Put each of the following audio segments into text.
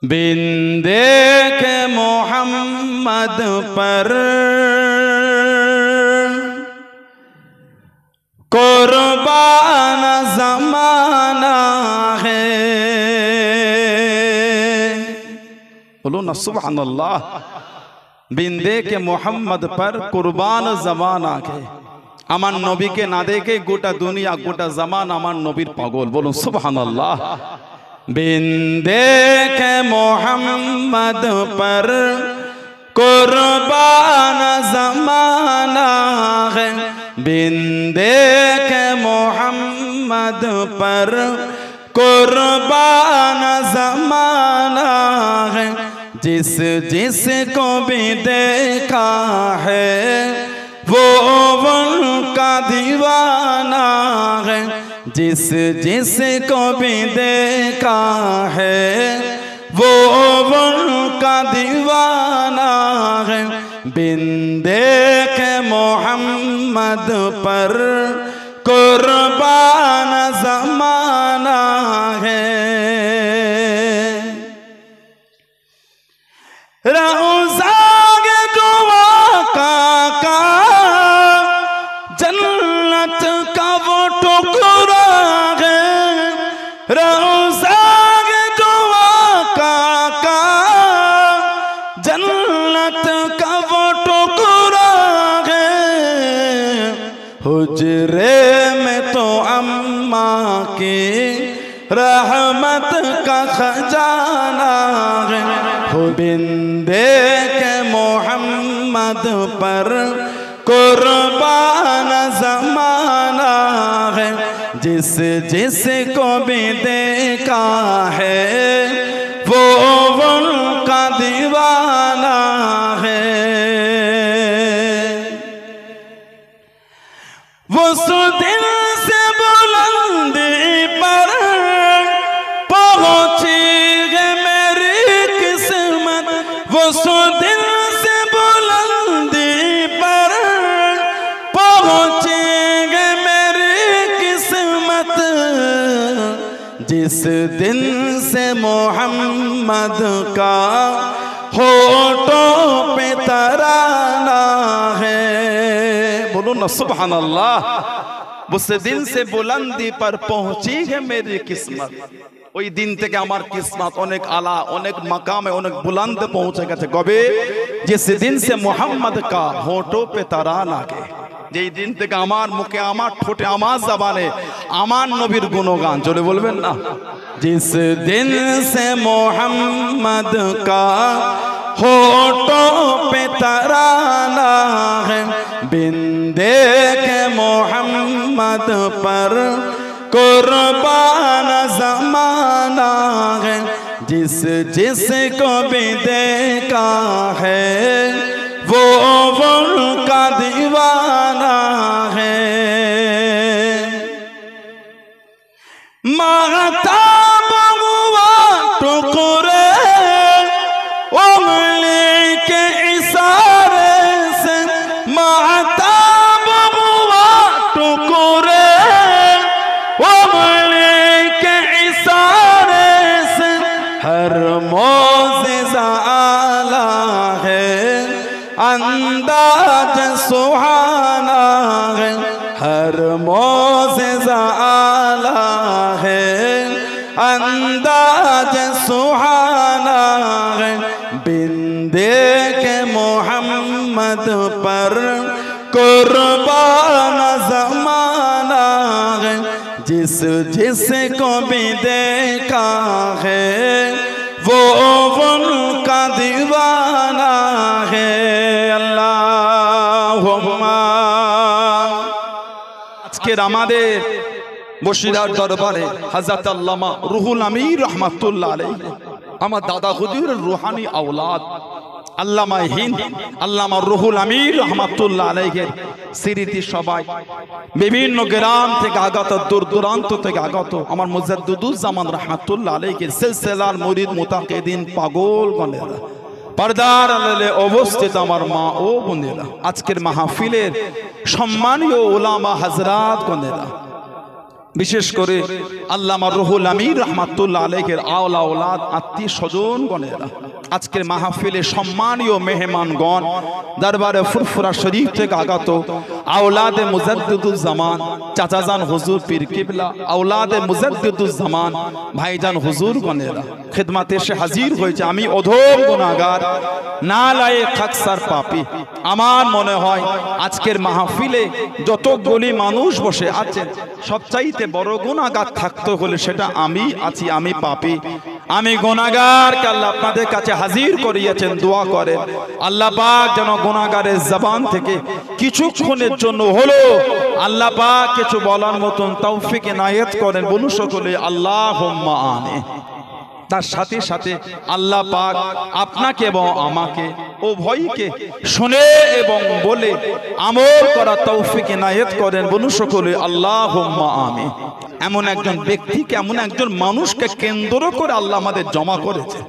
बिंदे के मोहम्मद पर कुर्बान ज़माना है। बोलो ना सुभान अल्लाह। बिंदे के मोहम्मद पर कुर्बान ज़माना है। আমার নবীকে না দেখে গোটা দুনিয়া গোটা জামান আমার নবীর পাগল। বলুন সুবহানাল্লাহ। बिंदे के मोहम्मद पर कुर्बान ज़माना है। बिंदे के मोहम्मद पर कुर्बान ज़माना है। जिस जिस को भी देखा है वो उनका दीवाना है। जिस जिस को भी देखा है वो उनका दीवाना है। बिंदे के मोहम्मद पर कुर्बान ज़माना है। रौज़ा के दुआ का जन्नत का वो टुकड़ा है। रौज़ा के दुआ का जन्नत का वो टुकड़ा है। हुजरे में तो अम्मा की रहमत का खजाना है। बिंदे के मोहम्मद पर कुर्बान ज़माना है। जिस जिस को भी देखा है वो उनका दीवाना है। वो दिन से बुलंदी पर पहुंची है मेरी किस्मत। वो दिन से बुलंदी पर पहुंची है मेरी किस्मत। जिस दिन से मोहम्मद का होठों पे तराना है। बोलो ना सुभान अल्लाह। उस दिन से बुलंदी पर पहुंची है मेरी किस्मत। ওই দিন থেকে আমার কিসমত অনেক আলা অনেক মাকামে অনেক বুলন্দ পৌঁছে গেছে। কবে? जिस दिन से मोहम्मद का होठों पे तराना है। যেই দিন থেকে আমার মুখে আমার ঠোঁটে আমার জবানে আমার নবীর গুণগান চলে বলবেন না। जिस दिन से मोहम्मद का होठों पे तराना है। बिंदे के मोहम्मद पर कुर्बान ज़माना है। जिस जिस को भी देखा है वो उनका दीवाना है। महताब हुआ टुकड़े उंगली के इशारे से। महताब हुआ टुकड़े उंगली के इशारे से। हर मौज़िज़ा आला है अंदाज सुहाना है। हर मौज़िज़ा आला है अंदाज सुहाना है। बिंदे के मोहम्मद पर कुर्बान ज़माना है। जिस जिस को भी देखा है वो उनका दीवाना है। अल्लाहुम्मा। আজকের আমাদের বসিরহাট দরবারে হযরত আল্লামা রুহুল আমিন রাহমাতুল্লাহ আলাইহি আমার দাদা হুজুরের রূহানি আওলাদ আল্লামা হিন্দ আল্লামা রুহুল আমিন রাহমাতুল্লাহ আলাইহির স্মৃতি সবাই বিভিন্ন গ্রাম থেকে আগত দূর দূরান্ত থেকে আগত আমার মুজাদ্দিদুজ্জামান রাহমাতুল্লাহ আলাইহির সিলসিলার মুরিদ মুতাকিদিন পাগলগণেরা पर्दार आड़ाले अवस्थित आमार मा ओ बोनेरा आजकेर माहफिलेर सम्मानीय उलामा हजरात गणेरा বিশেষ করে আল্লামা রুহুল আমিন রাহমাতুল্লাহ আলাইহির আওলা আওলাদ আত্মীয় স্বজন গণেরা আজকের মাহফিলে সম্মানীয় মেহমানগণ দরবারে ফুরফুরা শরীফ থেকে আগত আওলাদে মুজাদ্দিদুজ জামান চাচাজান হুজুর পীর কিবলা আওলাদে মুজাদ্দিদুজ জামান ভাইজান হুজুর গণেরা খিদমতে এসে হাজির হয়েছে। আমি অধম গুনাহগার নালায়েক খাকসার পাপী। আমার মনে হয় আজকের মাহফিলে যতগুলি মানুষ বসে আছেন সবচাইতে বড় গুনাহগার থাকতে হলে সেটা আমি আছি, আমি পাপী, আমি গুনাহগারকে আল্লাহ আপনাদের কাছে হাজির করিয়েছেন। দোয়া করেন আল্লাহ পাক যেন গুনাহগারের জবান থেকে কিছুক্ষণের জন্য হলো আল্লাহ পাক কিছু বলার মতন তৌফিক ইনায়েত করেন। বলুন সকলে আল্লাহুম্মা আমিন। তার সাথে সাথে আল্লাহ পাক আপনাকে এবং আমাকে উভয়কে শুনে এবং বলে আমল করা তৌফিক ইনায়েত করেন। বলুন সকলে আল্লাহুম্মা আমিন। এমন একজন ব্যক্তিকে, এমন একজন মানুষকে কেন্দ্র করে আল্লাহ আমাদের জমা করেছে।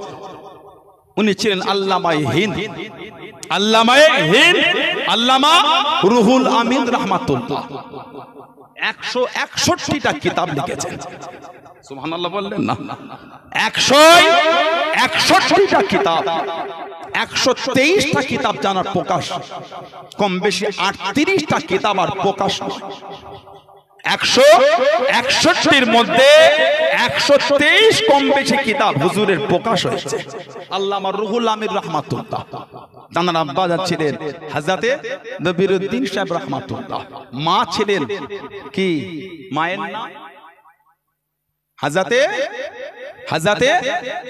উনি ছিলেন আল্লামায়ে হিন্দ, আল্লামায়ে হিন্দ, আল্লামা রুহুল আমিন রাহমাতুল্লাহ। 161টা কিতাব লিখেছেন। সুবহানাল্লাহ বললেন না? 161টা কিতাব, 123টা কিতাব জানার প্রকাশ, কম বেশি 38টা কিতাব আর প্রকাশ। 161টির মধ্যে 123 কম বেশি কিতাব হুজুরের প্রকাশ হয়েছে। আল্লামা রুহুল আমিন রাহমাতুল্লাহ তানার আব্বা ছিলেন হযরতে নবীউদ্দিন সাহেব রাহমাতুল্লাহ, মা ছিলেন কি, মায়ের নাম হযরতে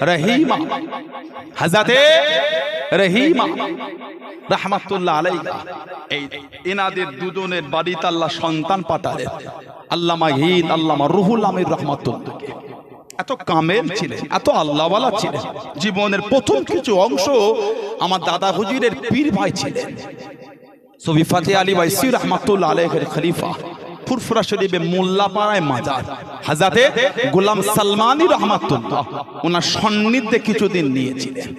রহিমা, হযরতে রহিমা রাহমাতুল্লাহ আলাইহা। এই এনাদের দুজনের বাড়িতে আল্লাহ সন্তান পাঠালেন। আল্লামা হিন্দ, আল্লামা রুহুল আমিন রাহমাতুল্লাহ এত কামেল ছিলেন, এত আল্লাহওয়ালা ছিলেন। জীবনের প্রথম কিছু অংশ আমার দাদা হুজুরের পীর ভাই ছিলেন সুফি ফাতেহ আলী ওয়াইসি রাহমাতুল্লাহ আলাইহির খলিফা। ফুরফুরা শরীফে মোল্লাপাড়ায় মাজার হযরতে গোলাম সালমানী রাহমাতুল্লাহ ওনার সান্নিধ্যে কিছুদিন নিয়েছিলেন।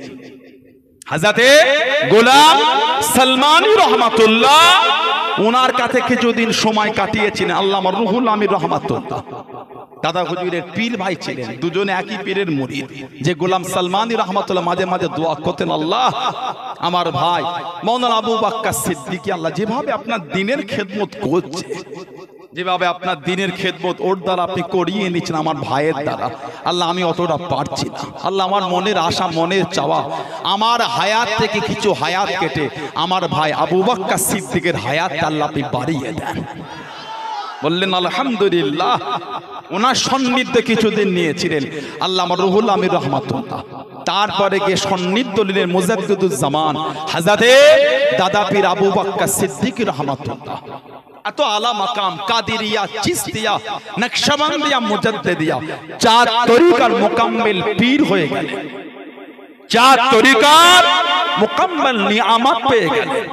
হযরতে গোলাম সালমানী রাহমাতুল্লাহ ওনার কাছে কিছুদিন সময় কাটিয়েছিলেন আল্লামা রুহুল আমিন রাহমাতুল্লাহ। দাদা হুজুরের পীর ভাই ছিলেন, দুজনে একই পীরের মুরিদ। যে গোলাম সালমানী রাহমাতুল্লাহ মাঝে মাঝে দোয়া করতেন, আল্লাহ আমার ভাই মাওলানা আবু বকর সিদ্দিকী আল্লাহ যেভাবে আপনার দ্বীনের খেদমত করছে, যেভাবে আপনার দ্বীনের খেদমত ওর দ্বারা আপনি করিয়ে নিচ্ছেন আমার ভাইয়ের দ্বারা, আল্লাহ আমি অতটা পারছি না। আল্লাহ আমার মনের আশা, মনের চাওয়া, আমার হায়াত থেকে কিছু হায়াত কেটে আমার ভাই আবু বকর সিদ্দিকের হায়াতটা আল্লাহ আপনি বাড়িয়ে দেন। বললেন আলহামদুলিল্লাহ। ওনার সান্নিধ্যে কিছুদিন নিয়েছিলেন আল্লামা রুহুল আমিন রাহমাতুল্লাহ। তারপরে গিয়ে সান্নিধ্য নিলেন মুজাদ্দিদুজ জামান হযরতে দাদা পীর আবু বকর সিদ্দিকী রাহমাতুল্লাহ। এত আলা মাকাম, কাদিরিয়া, চিশতিয়া, নকশবন্দিয়া, মুজাদ্দিদিয়া, চার তরিকার মুকাম্মিল পীর হয়ে গেলেন, চার তরিকার মুকাম্মিল নিয়ামত পেয়ে গেলেন।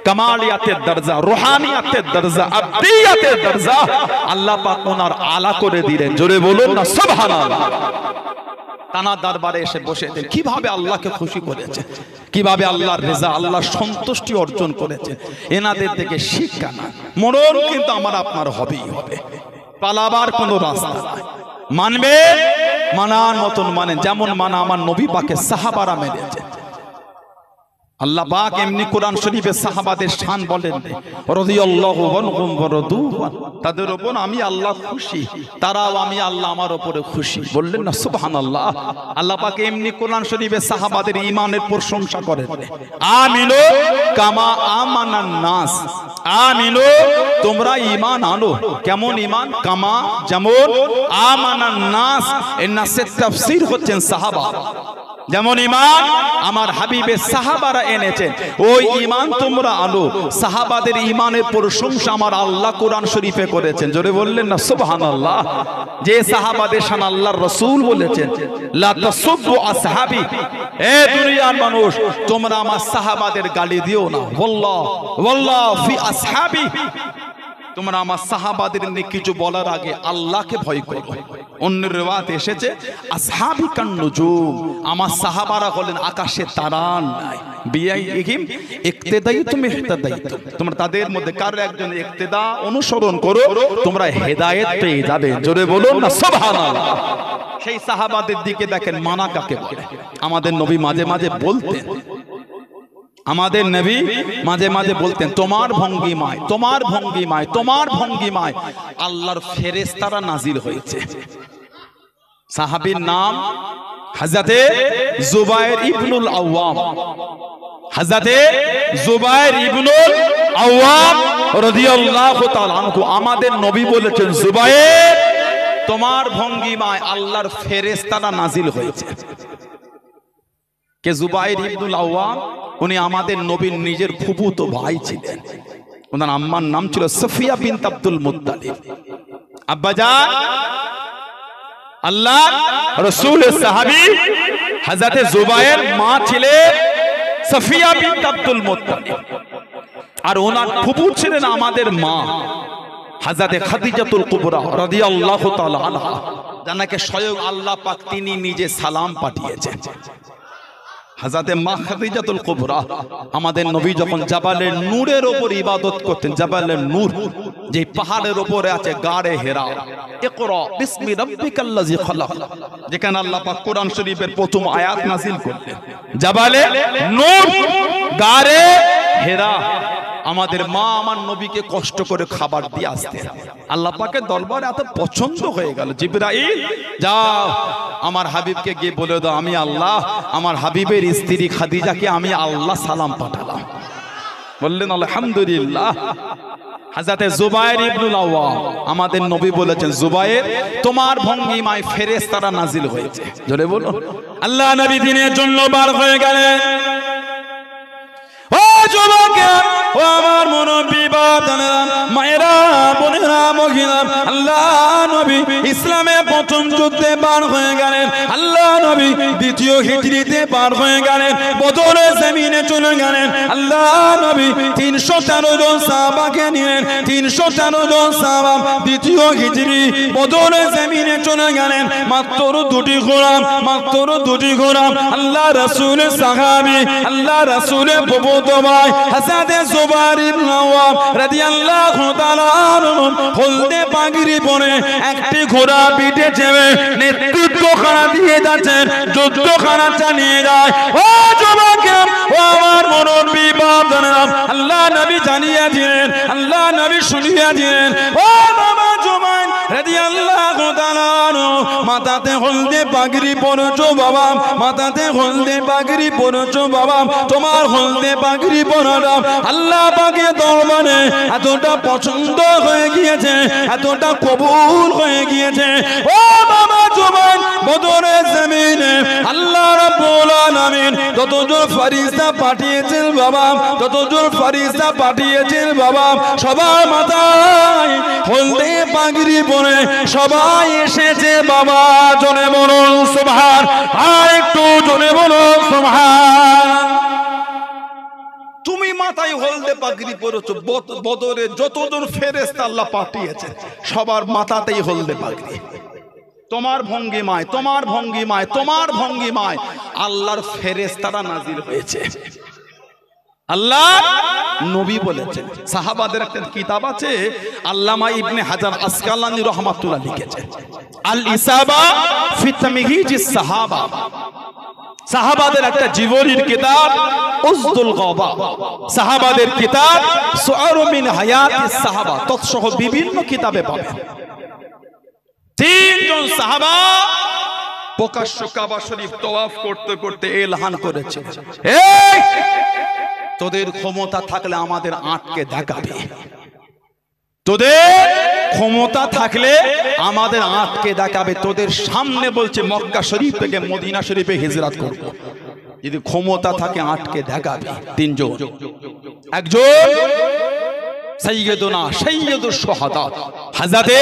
কামালিয়াতের দরজা, রুহানিয়াতের দরজা, আব্দিয়াতের দরজা আল্লাহ পাক ওনার আলা করে দিলেন। জোরে বলুন না সুবহানাল্লাহ। তানা দরবারে এসে বসেছেন, কিভাবে আল্লাহকে খুশি করেছে, কিভাবে আল্লাহর রেজা, আল্লাহর সন্তুষ্টি অর্জন করেছে, এনাদের থেকে শিক্ষা না। মরণ কিন্তু আমার আপনার হবেই হবে, পালাবার কোনো রাস্তা নাই। মানবে, মানার মতন মানে, যেমন মানা আমার নবী পাকের সাহাবারা মেনেছে। আল্লাহ পাক এমনি কোরআন শরীফে সাহাবাদের শান বলেন, রাদিয়াল্লাহু আনহুম ওয়া রাদু আন, তাদের উপর আমি আল্লাহ খুশি, তারাও আমি আল্লাহ আমার উপরে খুশি। বললেন না সুবহানাল্লাহ। আল্লাহ পাক এমনি কোরআন শরীফে সাহাবাদের ঈমানের প্রশংসা করেন, আমিনু কামা আমানান নাস, আমিনু তোমরা ঈমান আনো। কেমন ঈমান? কামা, যেমন, আমানান নাস। এর নাসের তাফসীর হচ্ছেন সাহাবা। যেমন ঈমান আমার হাবিবের সাহাবারা এনেছেন, ওই ঈমান তোমরা আনো। সাহাবাদের ঈমানের প্রশংসা আমার আল্লাহ কোরআন শরীফে করেছেন। জোরে বললেন না সুবহানাল্লাহ। যে সাহাবাদের শান আল্লাহর রাসূল বলেছেন, লা তাসুব্বু আসহাবি, এ দুনিয়ার মানুষ তোমরা আমার সাহাবাদের গালি দিও না। ওয়াল্লাহ ওয়াল্লাহ ফি আসহাবি, তোমরা আমার সাহাবাদের নিয়ে কিছু বলার আগে আল্লাহকে ভয় করো। অন্য রিওয়ায়াতে এসেছে আসহাবি কান নুজুম, আমার সাহাবারা হলেন আকাশের তারা নাই। বিআইহিম ইক্তিদাইতুম ইহতাদাইতুম, তোমরা তাদের মধ্যে কারো একজন ইক্তিদা অনুসরণ করো, তোমরা হেদায়েত পেয়ে যাবে। জোরে বলুন না সুবহানাল্লাহ। সেই সাহাবাদের দিকে দেখেন মানা কাকে বলে। আমাদের নবী মাঝে মাঝে বলতেন, আমাদের নবী মাঝে মাঝে বলতেন তোমার ভঙ্গিমায়, তোমার ভঙ্গিমায়, তোমার ভঙ্গিমায় আল্লাহর ফেরেশতারা নাজিল হয়েছে। সাহাবীর নাম হযরতে জুবায়ের ইবনুল আওয়াম, হযরতে জুবায়ের ইবনুল আওয়াম রাদিয়াল্লাহু তাআলা আনহু। আমাদের নবী বলেছেন জুবায়ের তোমার ভঙ্গিমায় আল্লাহর ফেরেশতারা নাজিল হয়েছে। কে জুবায়ের ইবনুল আওয়াম? উনি আমাদের নবীর নিজের ফুফুতো ভাই ছিলেন। ওনার আম্মার নাম ছিল সফিয়া বিনত আব্দুল মুত্তালিব। আব্বাজান আল্লাহ রাসূলের সাহাবী হযরতে জুবায়ের মা ছিলেন সফিয়া বিনত আব্দুল মুত্তালিব, আর ওনার ফুফু ছিলেন আমাদের মা হযরতে খাদিজাতুল কুবরা রাদিয়াল্লাহু তাআলা আনহা, যাকে স্বয়ং আল্লাহ পাক তিনি নিজে সালাম পাঠিয়েছেন। হযরতে মা খাদিজাতুল কুবরা আমাদের নবী যখন জাবালের নূরের উপর ইবাদত করতেন, জাবালের নূর যে পাহাড়ের উপরে আছে গারে হেরা, ইকরা বিসমি রাব্বিকাল্লাযী খালাক, যেখানে আল্লাহ পাক কোরআন শরীফের প্রথম আয়াত নাযিল করলেন, জাবালে নূর গারে হেরা। আমাদের মা আমার নবীকে কষ্ট করে খাবার দিয়ে আসতেন। আল্লাহ পাকের দরবারে এত পছন্দ হয়ে গেল, জিবরাইল যাও আমার হাবিবকে গিয়ে বলে দাও আমি আল্লাহ আমার হাবিবের স্ত্রী খাদিজাকে আমি আল্লাহ সালাম পাঠালাম। বললেন আলহামদুলিল্লাহ। হযরতে জুবায়ের ইবনুল আওয়াম আমাদের নবী বলেছেন জুবায়ের তোমার ভঙ্গিমায় ফেরেশতারা নাজিল হয়েছে। জোরে বলুন। আল্লাহ নবী দিনের জন্য বার হয়ে গেলেন। ও যুবকেরা, ও আমার মুরব্বি বাবারা, মায়েরা, বোনেরা, মহিলা, আল্লাহ নবী ইসলামে প্রথম যুদ্ধে বার হয়ে গেলেন। আল্লাহ নবী দ্বিতীয় হিজরিতে বার হয়ে গেলেন, বদরের জমিনে চলে গেলেন। আল্লাহ নবী 313 জন সাহাবাকে নিলেন, 313 জন সাহাবা দ্বিতীয় হিজরি বদরের জমিনে চলে গেলেন। মাত্র দুটি গোলাম, মাত্র দুটি গোলাম, আল্লাহ রাসূলের সাহাবী, আল্লাহ রাসূলের ফুফুতো ভাই হযরতে জুবায়ের ইবনে আওয়াম রাদিয়াল্লাহু তাআলা আনহু হলদে পাগড়ি পরে একটি ঘোড়া পিঠে চেপে নেতৃত্বখানা দিয়ে যাচ্ছেন, যুদ্ধখানা চালিয়ে যায়। ও যুবকেরা, ও আমার মুরব্বি বাবারা, আল্লাহ নবী জানিয়েছিলেন, আল্লাহ নবী শুনিয়েছিলেন, ও বাবা জুবায়ের রাদিয়াল্লাহু তাআলা আনহু মাথাতে হলদে পাগড়ি পরেছো বাবা, মাথাতে হলদে পাগড়ি পরেছো বাবা, তোমার হলদে পাগড়ি পরাটা আল্লাহ পাকের দরবারে এতটা পছন্দ হয়ে গিয়েছে, এতটা কবুল হয়ে গিয়েছে। ও বাবা জুবায়ের, বদরের জমিনে আল্লাহ রাব্বুল আলামিন যতজন ফেরেশতা পাঠিয়েছেন বাবা, যতজন ফেরেশতা পাঠিয়েছেন বাবা, সবার মাথায় হলদে পাগড়ি পরে সবাই এসেছে বাবা। জোরে বলুন সুবহান, আর একটু জোরে বলুন সুবহান। তুমি মাথায় হলদে পাগড়ি পরেছো, বদরে যতজন ফেরেশতা আল্লাহ পাঠিয়েছে সবার মাথাতেই হলদে পাগড়ি। তোমার ভঙ্গিমায়, তোমার ভঙ্গিমায়, তোমার ভঙ্গিমায় আল্লাহর ফেরেশতারা নাজিল হয়েছে। আল্লাহ নবী বলেছেন। সাহাবাদের একটা কিতাব আছে, আল্লামা ইবনে হাজার আসকালানী রাহমাতুল্লাহ লিখেছেন আল ইসাবা ফি তামহিজিস সাহাবা। সাহাবাদের একটা জীবনীর কিতাব উসদুল গাবা, সাহাবাদের কিতাব সুআরু মিন হায়াতিস সাহাবা, তৎসহ বিভিন্ন কিতাবে পাবেন। তিনজন সাহাবা প্রকাশ্য কাবা শরীফ তওয়াফ করতে করতে এলান করেছে, এই তোদের ক্ষমতা থাকলে আমাদের আটকে দেখাবে, তোদের ক্ষমতা থাকলে আমাদের আটকে দেখাবে, তোদের সামনে বলছে মক্কা শরীফ থেকে মদিনা শরীফে হিজরত করব, যদি ক্ষমতা থাকে আটকে দেখাবে। তিনজন, একজন সাইয়্যিদুনা সাইয়্যিদুশ শুহাদা হযরতে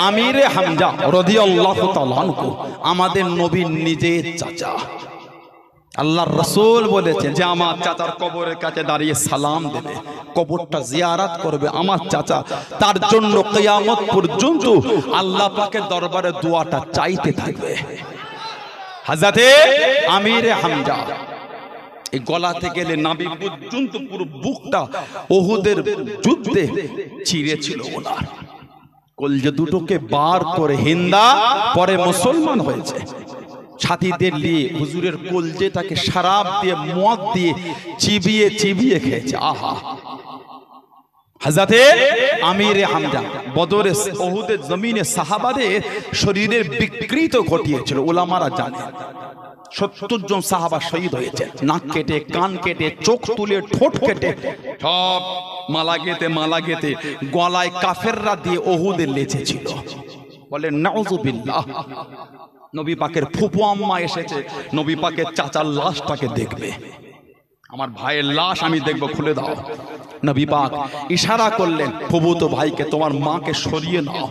আমিরে হামজা রাদিয়াল্লাহু তাআলা আনহু, আমাদের নবীর নিজের চাচা। আল্লাহর রাসূল বলেছেন যে আমার চাচার কবরের কাছে দাঁড়িয়ে সালাম দেবে, কবরটা জিয়ারত করবে আমার চাচা, তার জন্য কিয়ামত পর্যন্ত আল্লাহ পাকের দরবারে দোয়াটা চাইতে থাকবে। হযরতে আমিরে হামজা এই গলাতে গেলে নাভি পর্যন্ত পুরো বুকটা উহুদের যুদ্ধে ছিঁড়েছিল ওনার। কলজে দুটোকে বার করে হিন্দা পরে মুসলমান হয়েছে। ছাতিদের নিয়ে হুজুরের কলজেটাকে শরাব দিয়ে মদ দিয়ে চিবিয়ে চিবিয়ে খেয়েছে। আহা, হযরতে আমিরে হামজা বদরে উহুদের জমিনে সাহাবাদের শরীরের বিকৃত ঘটিয়েছিল। উলামারা জানে ৭০ জন সাহাবা শহীদ হয়েছে, নাক কেটে, কান কেটে, চোখ তুলে, ঠোঁট কেটে, সব মালা গেতে গলায় কাফেররা দিয়ে উহুদের লেচেছিল। বলে নাউযুবিল্লাহ। নবী পাকের ফুফু আম্মা এসেছে, নবী পাকের চাচার লাশটাকে দেখবে। আমার ভাইয়ের লাশ আমি দেখবো, খুলে দাও। নবী পাক ইশারা করলেন, ফুফুতো ভাইকে তোমার মাকে সরিয়ে নাও।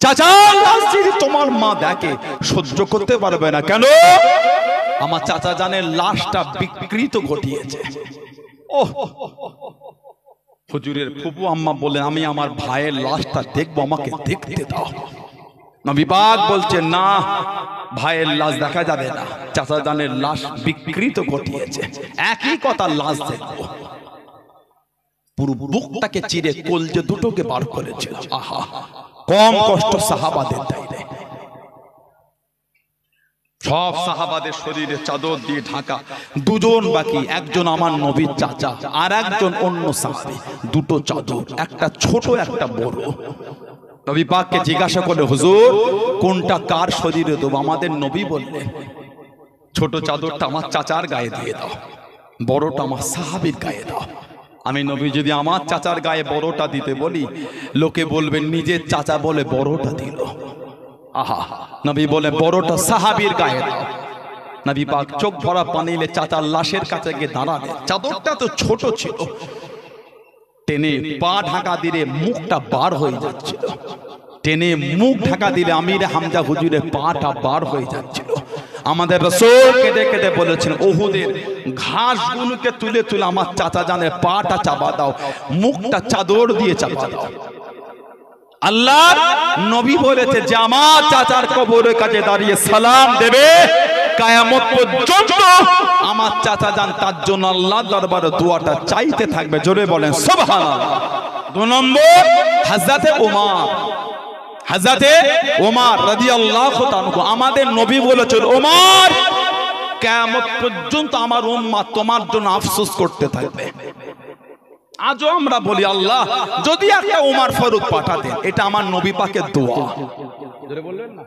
চাচা লাশ যদি তোমার মা দেখে সহ্য করতে পারবে না। কেন? আমার চাচা জানের লাশটা বিকৃত ঘটিয়েছে। ওহ, হুজুরের ফুফু আম্মা বললেন আমি আমার ভাইয়ের লাশটা দেখবো, আমাকে দেখতে দাও। নবী পাক বলছে না, ভাইয়ের লাশ দেখা যাবে না, চাচা জানের লাশ বিকৃত ঘটিয়েছে। একই কথা, লাশ দেখবো। পুরো বুকটাকে চিরে কলজে দুটোকে বার করেছিল। আহা, কম কষ্ট সাহাবাদের তাই না? সব সাহাবাদের শরীরে চাদর দিয়ে ঢাকা, দুজন বাকি, একজন আমার নবীর চাচা আর একজন অন্য সাহাবী। দুটো চাদর, একটা ছোট একটা বড়। নবী পাককে জিজ্ঞাসা করলে হুজুর কোনটা কার শরীরে দেবো? আমাদের নবী বললেন ছোট চাদরটা আমার চাচার গায়ে দিয়ে দাও, বড়টা আমার সাহাবীর গায়ে দাও। আমি নবী যদি আমার চাচার গায়ে বড়টা দিতে বলি, লোকে বলবেন নিজের চাচা বলে বড়টা দিল। আহা, নবী বলে বড়টা সাহাবীর গায়ে দাও। নবী পাক চোখ ভরা পানিলে চাচার লাশের কাছে গিয়ে দাঁড়ালেন। চাদরটা তো ছোট ছিল, টেনে পা ঢাকা দিলে মুখটা বার হয়ে যাচ্ছিল, টেনে মুখ ঢাকা দিলে আমিরে হামজা হুজুরের পাটা বার হয়ে যাচ্ছিল। আমাদের রাসূল কেঁদে কেঁদে বলেছেন উহুদের ঘাসগুলোকে তুলে তুলে আমার চাচা জানের পাটা চাপা দাও, মুখটা চাদর দিয়ে চাপা দাও। আল্লাহ নবী বলেছে যে আমার চাচার কবরের কাছে দাঁড়িয়ে সালাম দেবে, কিয়ামত পর্যন্ত আমার চাচা জান তার জন্য আল্লাহর দরবারে দোয়াটা চাইতে থাকবে। জোরে বলেন সুবহানাল্লাহ। ২ নম্বর হযরতে ওমর, হযরতে ওমর রাদিয়াল্লাহু তাআলা, আমাদের নবী বলেছেন ওমর কিয়ামত পর্যন্ত আমার উম্মত তোমার জন্য আফসোস করতে থাকবে। আজও আমরা বলি আল্লাহ যদি একটা ওমর ফারুক পাঠাতেন, এটা আমার নবী পাকের দোয়া। জোরে বলবেন না?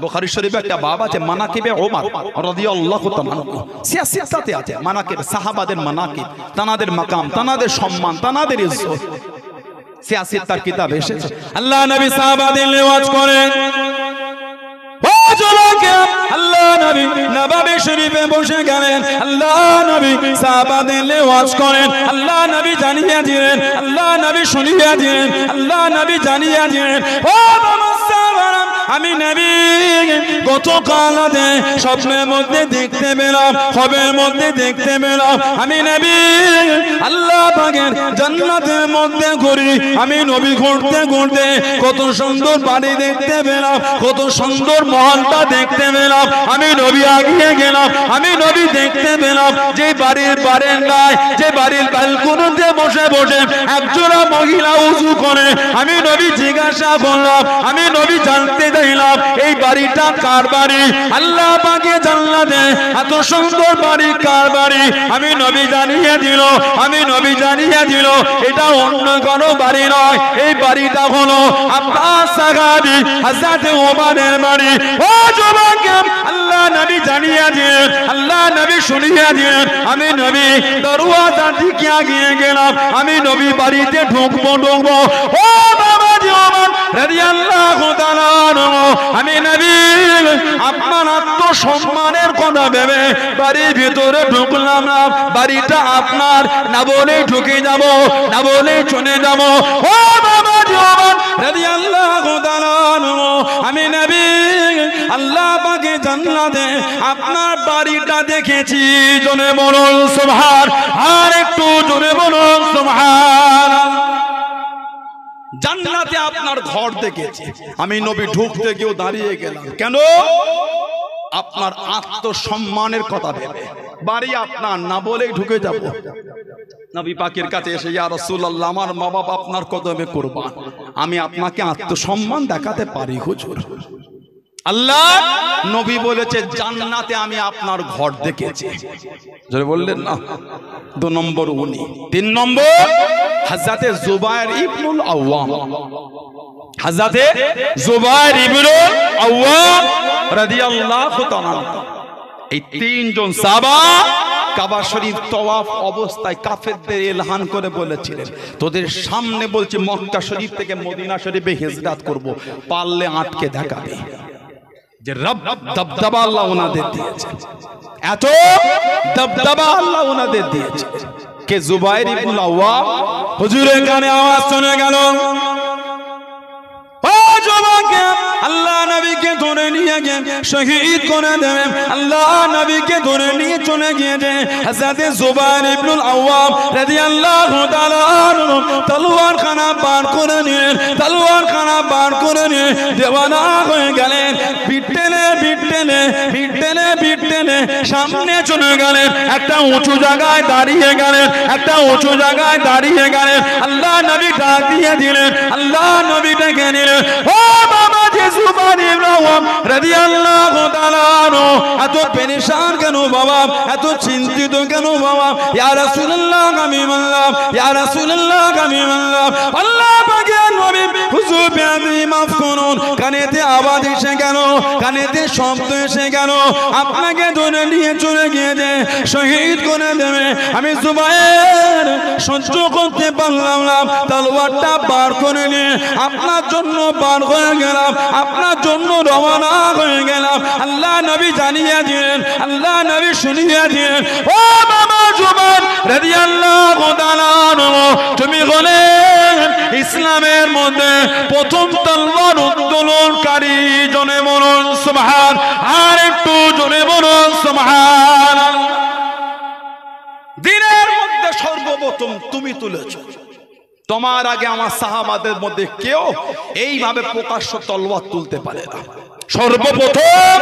বুখারী শরীফে একটা বাব আছে মানাকিবে ওমর রাদিয়াল্লাহু তাআলা, সিয়াসতে আছে মানাকিব, সাহাবাদের মানাকিব, তানাদের মাকাম, তানাদের সম্মান, তানাদের ইজ্জত, সিয়াসত তার কিতাব এসেছে। আল্লাহ নবী সাহাবাদের লিওয়াজ করেন, ও জনকে আল্লাহ নবী নববী শরীফে বসে গেলেন, আল্লাহ নবী সাহাবাদের লিওয়াজ করেন, আল্লাহ নবী জানিয়ে দিলেন, আল্লাহ নবী শুনিয়ে দিলেন, আল্লাহ নবী জানিয়ে দিলেন, ও সাহাবারা আমি নবী গতকাল স্বপ্নের মধ্যে দেখতে পেলাম, খবের মধ্যে দেখতে পেলাম, আমি নবী আল্লাহ পাকের জান্নাতের মধ্যে ঘুরি। আমি নবী ঘুরতে ঘুরতে কত সুন্দর বাড়ি দেখতে পেলাম, কত সুন্দর মহলটা দেখতে পেলাম। আমি নবী আগিয়ে গেলাম, আমি নবী দেখতে পেলাম যে বাড়ির বারান্দায়, যে বাড়ির ব্যালকনিতে বসে বসে একজোড়া মহিলা উযু করে। আমি নবী জিজ্ঞাসা করলাম, আমি নবী জানতে চাইলাম এই বাড়িটা কার বাড়ি? আল্লাহ পাকের জান্নাতে এত সুন্দর বাড়ি কার বাড়ি? আমি নবী জানিয়ে দিল, আমি নবী জানিয়ে দিল এটা অন্য কোনো বাড়ি নয়, এই বাড়িটা হলো আব্বাস সাহাবী হযরত ওমরের বাড়ি। ও যুবক, আল্লাহ নবী জানিয়ে দিলেন, আল্লাহ নবী শুনিয়ে দিলেন। আমি নবী দরওয়াজা দিকে এগিয়ে গেলাম, আমি নবী বাড়িতে ঢুকবো। ও বাবাজি ওমর রাদিয়াল্লাহু তাআলা আনহু, আমি নবী আপনার আত্মসম্মানের কথা ভেবে বাড়ির ভিতরে ঢুকলাম না। বাড়িটা আপনার না বলেই ঢুকে যাব, না বলেই চলে যাব। ও বাবাজি ওমর রাদিয়াল্লাহু তাআলা আনহু, আমি নবী আল্লাহ পাকে জান্নাতে আপনার বাড়িটা দেখেছি, জোরে বলুন সুবহান, আর একটু জোরে বলুন সুবহান। জান্নাতে আপনার ঘর দেখেছি। আমি নবী ঢুকতে গিয়েও দাঁড়িয়ে গেলাম, কেন? আপনার আত্মসম্মানের কথা ভেবে। বাড়ি আপনার না বলেই ঢুকে যাব। নবী পাকের কাছে এসে, ইয়া রাসূলুল্লাহ, আমার মা বাবা আপনার কদমে কুরবান, আমি আপনাকে আত্মসম্মান দেখাতে পারি হুজুর। আল্লাহ নবী বলেছে জান্নাতে আমি আপনার ঘর দেখেছি। জোরে বললেন না? 2 নম্বর উনি। 3 নম্বর হযরতে জুবায়ের ইবনুল আওয়াম। হযরতে জুবায়ের ইবনুল আওয়াম রাদিয়াল্লাহু তাআলা, এই 3 জন সাহাবা কাবা শরীফ তওয়াফ অবস্থায় কাফেরদের এলান করে বলেছিলেন, তোদের সামনে বলছি মক্কা শরীফ থেকে মদিনা শরীফে হিজরত করব, পারলে আটকে দেখাবে। যে রব দবদবা আল্লাহ ওনাদের দিয়েছেন, এত দবদবা আল্লাহ ওনাদের দিয়েছেন। কে? জুবায়ের ইবনুল আওয়াম। হুজুরের কানে আওয়াজ শুনে গেল, আল্লাহ নবীকে ধরে নিয়ে গিয়ে শহীদ করে দেবেন। আল্লাহ নবীকে ধরে নিয়ে চলে গিয়েছে হযরতে জুবায়ের ইবনুল আওয়াম রাদিয়াল্লাহু তাআলা আনহু তলোয়ার খানা বার করে নিয়ে, তলোয়ার খানা বার করে নিয়ে দেওয়ানা হয়ে গেলেন। বিট্টেনে সামনে চলে গেলেন, একটা উঁচু জায়গায় দাঁড়িয়ে গেলেন, একটা উঁচু জায়গায় দাঁড়িয়ে গেলেন। আল্লাহ নবী ডাক দিয়ে দিলেন, আল্লাহ নবী ডেকে নিলেন, ও বাবা জুবায়ের ইবনে আওয়াম রাদিয়াল্লাহু তাআলা আনহু, এত পেরেশান কেন বাবা, এত চিন্তিত কেন বাবা? ইয়া রাসূলুল্লাহ আমি মানলাম, ইয়া রাসূলুল্লাহ আমি মানলাম। আল্লাহ পাকের নবী, হুজুর আপনি মাফ করুন, কানেতে আওয়াজ এসে গেল, কানেতে শব্দ এসে গেল, আপনাকে ধরে নিয়ে চলে গিয়েছে, শহীদ করে দেবে। আমি জুবায়ের সহ্য করতে পারলাম না, তলোয়ারটা বার করে নিয়ে আপনার জন্য বার হয়ে গেলাম, আপনার জন্য রওনা হয়ে গেলাম। আল্লাহ নবী জানিয়ে দিলেন, আল্লাহ নবী শুনিয়ে দিলেন, ও বাবা জুবায়ের রাদিয়াল্লাহু তাআলা আনহু, তুমি হলেন ইসলামের মধ্যে প্রথম তলোয়ার উত্তোলনকারী। জনে বলুন সুবহান, আর একটু জনে বলুন সুবহান। দিনের মধ্যে সর্বপ্রথম তুমি তুলেছো। তোমার আগে আমার সাহাবাদের মধ্যে কেউ এইভাবে প্রকাশ্য তলোয়ার তুলতে পারে না। সর্বপ্রথম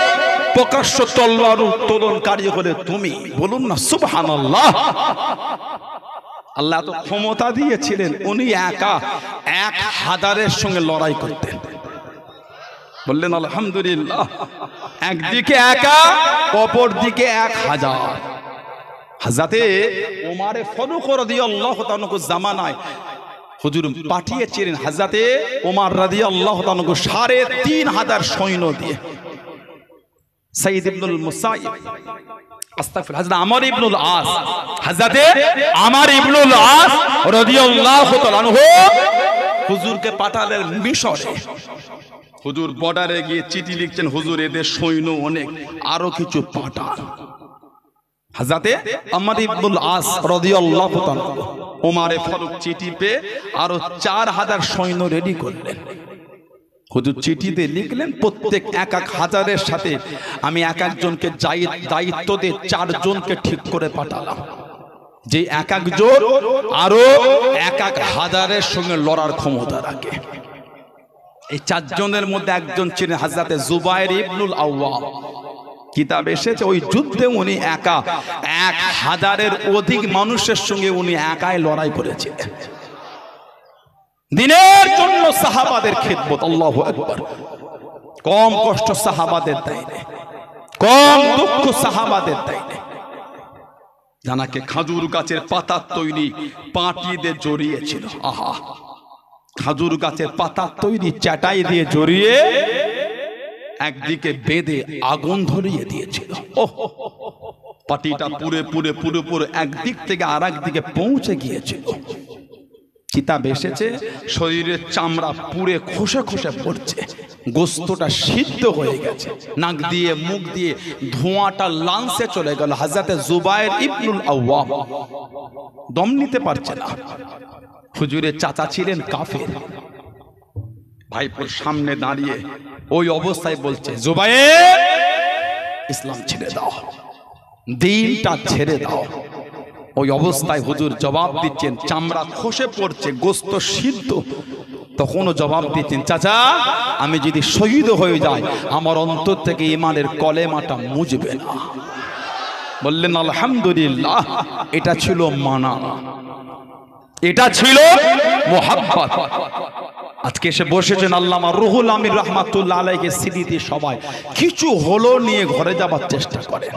প্রকাশ্য তলোয়ার উত্তোলনকারী হলে তুমি। বলুন না সুবহানাল্লাহ। আল্লাহ তো ক্ষমতা দিয়েছিলেন, উনি একা 1000-এর সঙ্গে লড়াই করতেন। বললেন আলহামদুলিল্লাহ। একদিকে একা, অপর দিকে 1000। হযরতে ওমর ফারুক রাদিয়াল্লাহু তাআলা জামানায় হুজুর পাঠিয়েছিলেন হযরতে ওমর রাদিয়াল্লাহু তাআলা 3500 সৈন্য দিয়ে। সাইয়্যিদ ইবনুল মুসাইয়্যিব, আস্তাগফির, হযরত আমর ইবনুল আস, হযরতে আমর ইবনুল আস রাদিয়াল্লাহু তাআলা আনহু হুজুরকে পাঠালেন মিশরে। হুজুর বর্ডারে গিয়ে চিঠি লিখছেন, হুজুর এদের সৈন্য অনেক, আরো কিছু পাঠান। হযরতে আমর ইবনুল আস রাদিয়াল্লাহু তাআলা ওমর ফারুক চিঠি পেয়ে আরো 4000 সৈন্য রেডি করলেন। হুজুর চিঠিতে লিখলেন, প্রত্যেক 1000-এর সাথে আমি এক একজনকে দায়িত্ব দিয়ে 4 জনকে ঠিক করে পাঠালাম, যে এক একজন আরো 1000-এর সঙ্গে লড়ার ক্ষমতা রাখে। এই 4 জনের মধ্যে একজন ছিলেন হযরতে জুবায়ের ইবনুল আওয়াম। কিতাব এসেছে ওই যুদ্ধে উনি একা 1000-এর অধিক মানুষের সঙ্গে উনি একাই লড়াই করেছিলেন। দিনের জন্য সাহাবাদের খিদমত, আল্লাহু আকবার। কম কষ্ট সাহাবাদের দেয় না, কম দুঃখ সাহাবাদের দেয় না। জানাকে খাজুর গাছের পাতার তৈরি পাটি দিয়ে জড়িয়েছিল। আহা, খাজুর গাছের পাতার তৈরি চাটাই দিয়ে জড়িয়ে একদিকে বেঁধে আগুন ধরিয়ে দিয়েছিল। পাটিটা পুরে একদিক থেকে আর একদিকে পৌঁছে গিয়েছিল। কিতাব এসেছে শরীরের চামড়া পুড়ে খসে খসে পড়ছে, গোস্তটা সিদ্ধ হয়ে গেছে, নাক দিয়ে মুখ দিয়ে ধোঁয়াটা লাংসে চলে গেল। হযরতে জুবায়ের ইবনুল আওয়াম দম নিতে পারছে না। হুজুরের চাচা ছিলেন কাফের, ভাইপোর সামনে দাঁড়িয়ে ওই অবস্থায় বলছে, জুবায়ের ইসলাম ছেড়ে দাও, দিনটা ছেড়ে দাও। ওই অবস্থায় হুজুর জবাব দিচ্ছেন, চামড়া খসে পড়ছে, গোস্ত সিদ্ধ। তখনও জবাব দিচ্ছেন, চাচা আমি যদি শহীদ হয়ে যাই আমার অন্তর থেকে ঈমানের কলেমাটা মুজবে না। বললেন আলহামদুলিল্লাহ। এটা ছিল মানা, এটা ছিল মোহাব্বত। আজকে এসে বসেছেন আল্লামা রুহুল আমিন রাহমাতুল্লাহ আলাইহি স্মৃতি সবাই কিছু হলো নিয়ে ঘরে যাবার চেষ্টা করে।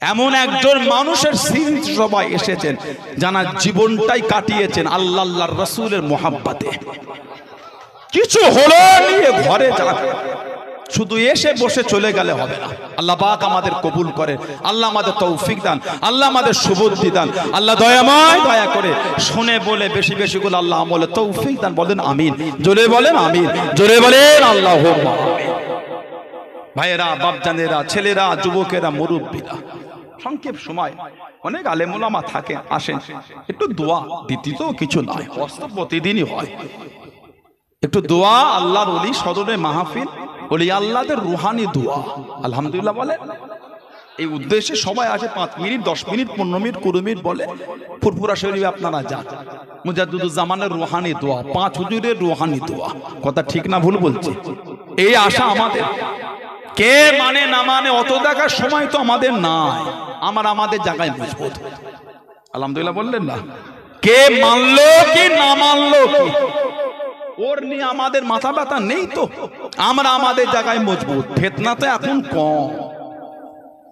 এমন একজন মানুষের স্মৃতি সবাই এসেছেন যারা জীবনটাই কাটিয়েছেন আল্লাহ আল্লাহর রাসূলের মোহাব্বতে। কিছু হলো নিয়ে ঘরে যান, শুধু এসে বসে চলে গেলে হবে না। আল্লাহ পাক আমাদের কবুল করেন, আল্লাহ আমাদের তৌফিক দান, আল্লাহ আমাদের সুবুদ্ধি দান, আল্লাহ দয়াময় দয়া করে শুনে বলে বেশি বেশি করে আল্লাহ আমলে তৌফিক দান। বলেন আমিন, জোরে বলেন আমিন, জোরে বলেন আল্লাহুম্মা আমিন। ভাইয়েরা, বাপজানেরা, ছেলেরা, যুবকেরা, মুরব্বীরা, সংক্ষেপ সময় অনেক আলেম ওলামা থাকে, আসেন একটু দোয়া দিতে তো কিছু নয়, বাস্তব প্রতিদিনই হয়। একটু দোয়া, আল্লাহর ওলি সদরে মাহফিল, ওলি আল্লাহদের রুহানি দোয়া আলহামদুলিল্লাহ বলে। এই উদ্দেশ্যে সবাই আসে, 5 মিনিট 10 মিনিট 15 মিনিট 20 মিনিট বলে। ফুরফুরা শরীফে আপনারা যান, মুজাদ্দিদুজ্জামানের রুহানি দোয়া, 5 হুজুরের রুহানি দোয়া। কথা ঠিক না ভুল বলছি? এই আশা আমাদের। কে মানে না মানে অত দেখার সময় তো আমাদের নাই, আমাদের জায়গায় মজবুত আলহামদুলিল্লাহ বললেন না? কে মানলো কি না মানলো কি ওর নিয়ে আমাদের মাথা ব্যথা নেই তো, আমরা আমাদের জায়গায় মজবুত। ফিতনা তো এখন কম,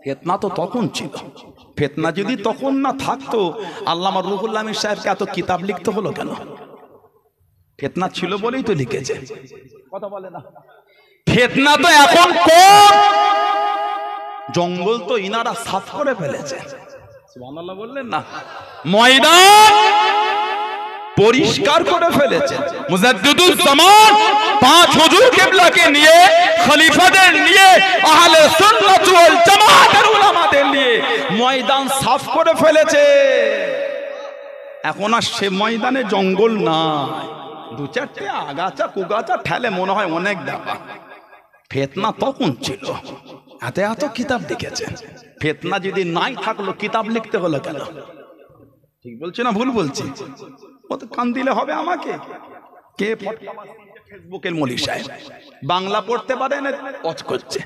ফিতনা তো তখন ছিল। ফিতনা যদি তখন না থাকতো আল্লামা রুহুল আমিন সাহেবকে এত কিতাব লিখতে হলো কেন? ফিতনা ছিল বলেই তো লিখেছে। কথা বলে না? ফিতনা তো এখন কম, জঙ্গল তো ইনারা সাফ করে ফেলেছে। সুবহানাল্লাহ বললেন না? ময়দান পরিষ্কার করে ফেলেছে। মুজাদ্দিদুজ্জামান 5 হুজুর কিবলাকে নিয়ে, খলিফাদের নিয়ে, আহলে সুন্নাত ওয়াল জামাতের উলামাদের নিয়ে ময়দান সাফ করে ফেলেছে। এখন আর সে ময়দানে জঙ্গল নাই, 2-4টে আগাছা কুগাছা ঠেলে মনে হয় অনেক ব্যাপার। ফিতনা তখন ছিল, এত এত কিতাব লিখেছে। ফিতনা যদি নাই থাকলো কিতাব লিখতে হলো কেন? ঠিক বলছি না ভুল বলছি? কত কান দিলে হবে আমাকে? কে ফেসবুকের মলি সাহেব বাংলা পড়তে পারে না, অজ করছে,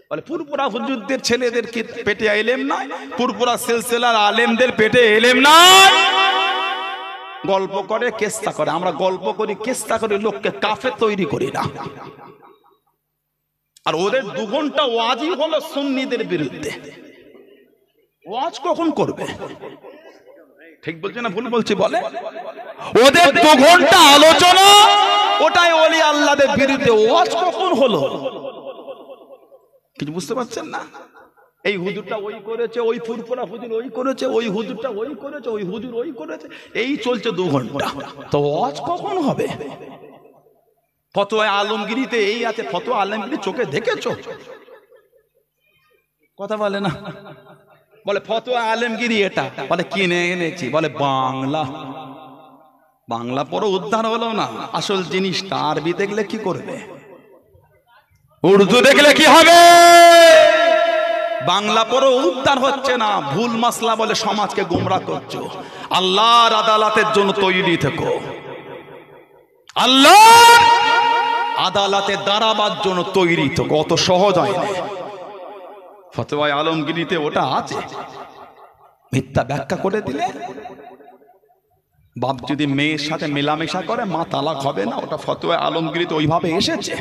বলে পুরপুরা হুজুরদের ছেলেদের পেটে ইলম নাই, পুরপুরা সিলসিলার আলেমদের পেটে ইলম নাই। গল্প করে, কেস্তা করে। আমরা গল্প করি, কেস্তা করি, লোককে কাফের তৈরি করি না। আর ওদের 2 ঘন্টা ওয়াজই হলো সুন্নিদের বিরুদ্ধে। ওয়াজ কখন করবে? ঠিক বলছে না ভুল বলছি? বলে ওদের 2 ঘন্টা আলোচনা, ওটাই ওলি আল্লাহদের বিরুদ্ধে। ওয়াজ কখন হলো? কিছু বুঝতে পারছেন না? এই হুজুরটা ওই করেছে, ওই ফুরফুরা হুজুর ওই করেছে, ওই হুজুরটা ওই করেছে, ওই হুজুর ওই করেছে, এই চলছে 2 ঘন্টা। তো ওয়াজ কখন হবে? ফতোয়া আলমগিরিতে এই আছে, ফতোয়া আলমগিরি চোখে দেখেছো? কথা বলে না? বলে ফতোয়া আলমগিরি এটা, বলে কিনে এনেছি, বলে বাংলা। বাংলা পড়ো উদ্ধার হলো না, আসল জিনিসটা আরবি দেখলে কি করবে? উর্দু দেখলে কি হবে? বাংলা পড়ো উদ্ধার হচ্ছে না, ভুল মাসলা বলে সমাজকে গোমরাহ করছো। আল্লাহর আদালতের জন্য তৈরি থেকো, আল্লাহর আদালতে দাঁড়াবার জন্য তৈরি থেকো। অত সহজ হয় না। ফতোয়া আলমগিরিতে ওটা আছে, মিথ্যা ব্যাখ্যা করে দিলে বাপ যদি মেয়ের সাথে মেলামেশা করে মা তালাক হবে না, ওটা ফতোয়া আলমগিরিতে ওইভাবে এসেছে।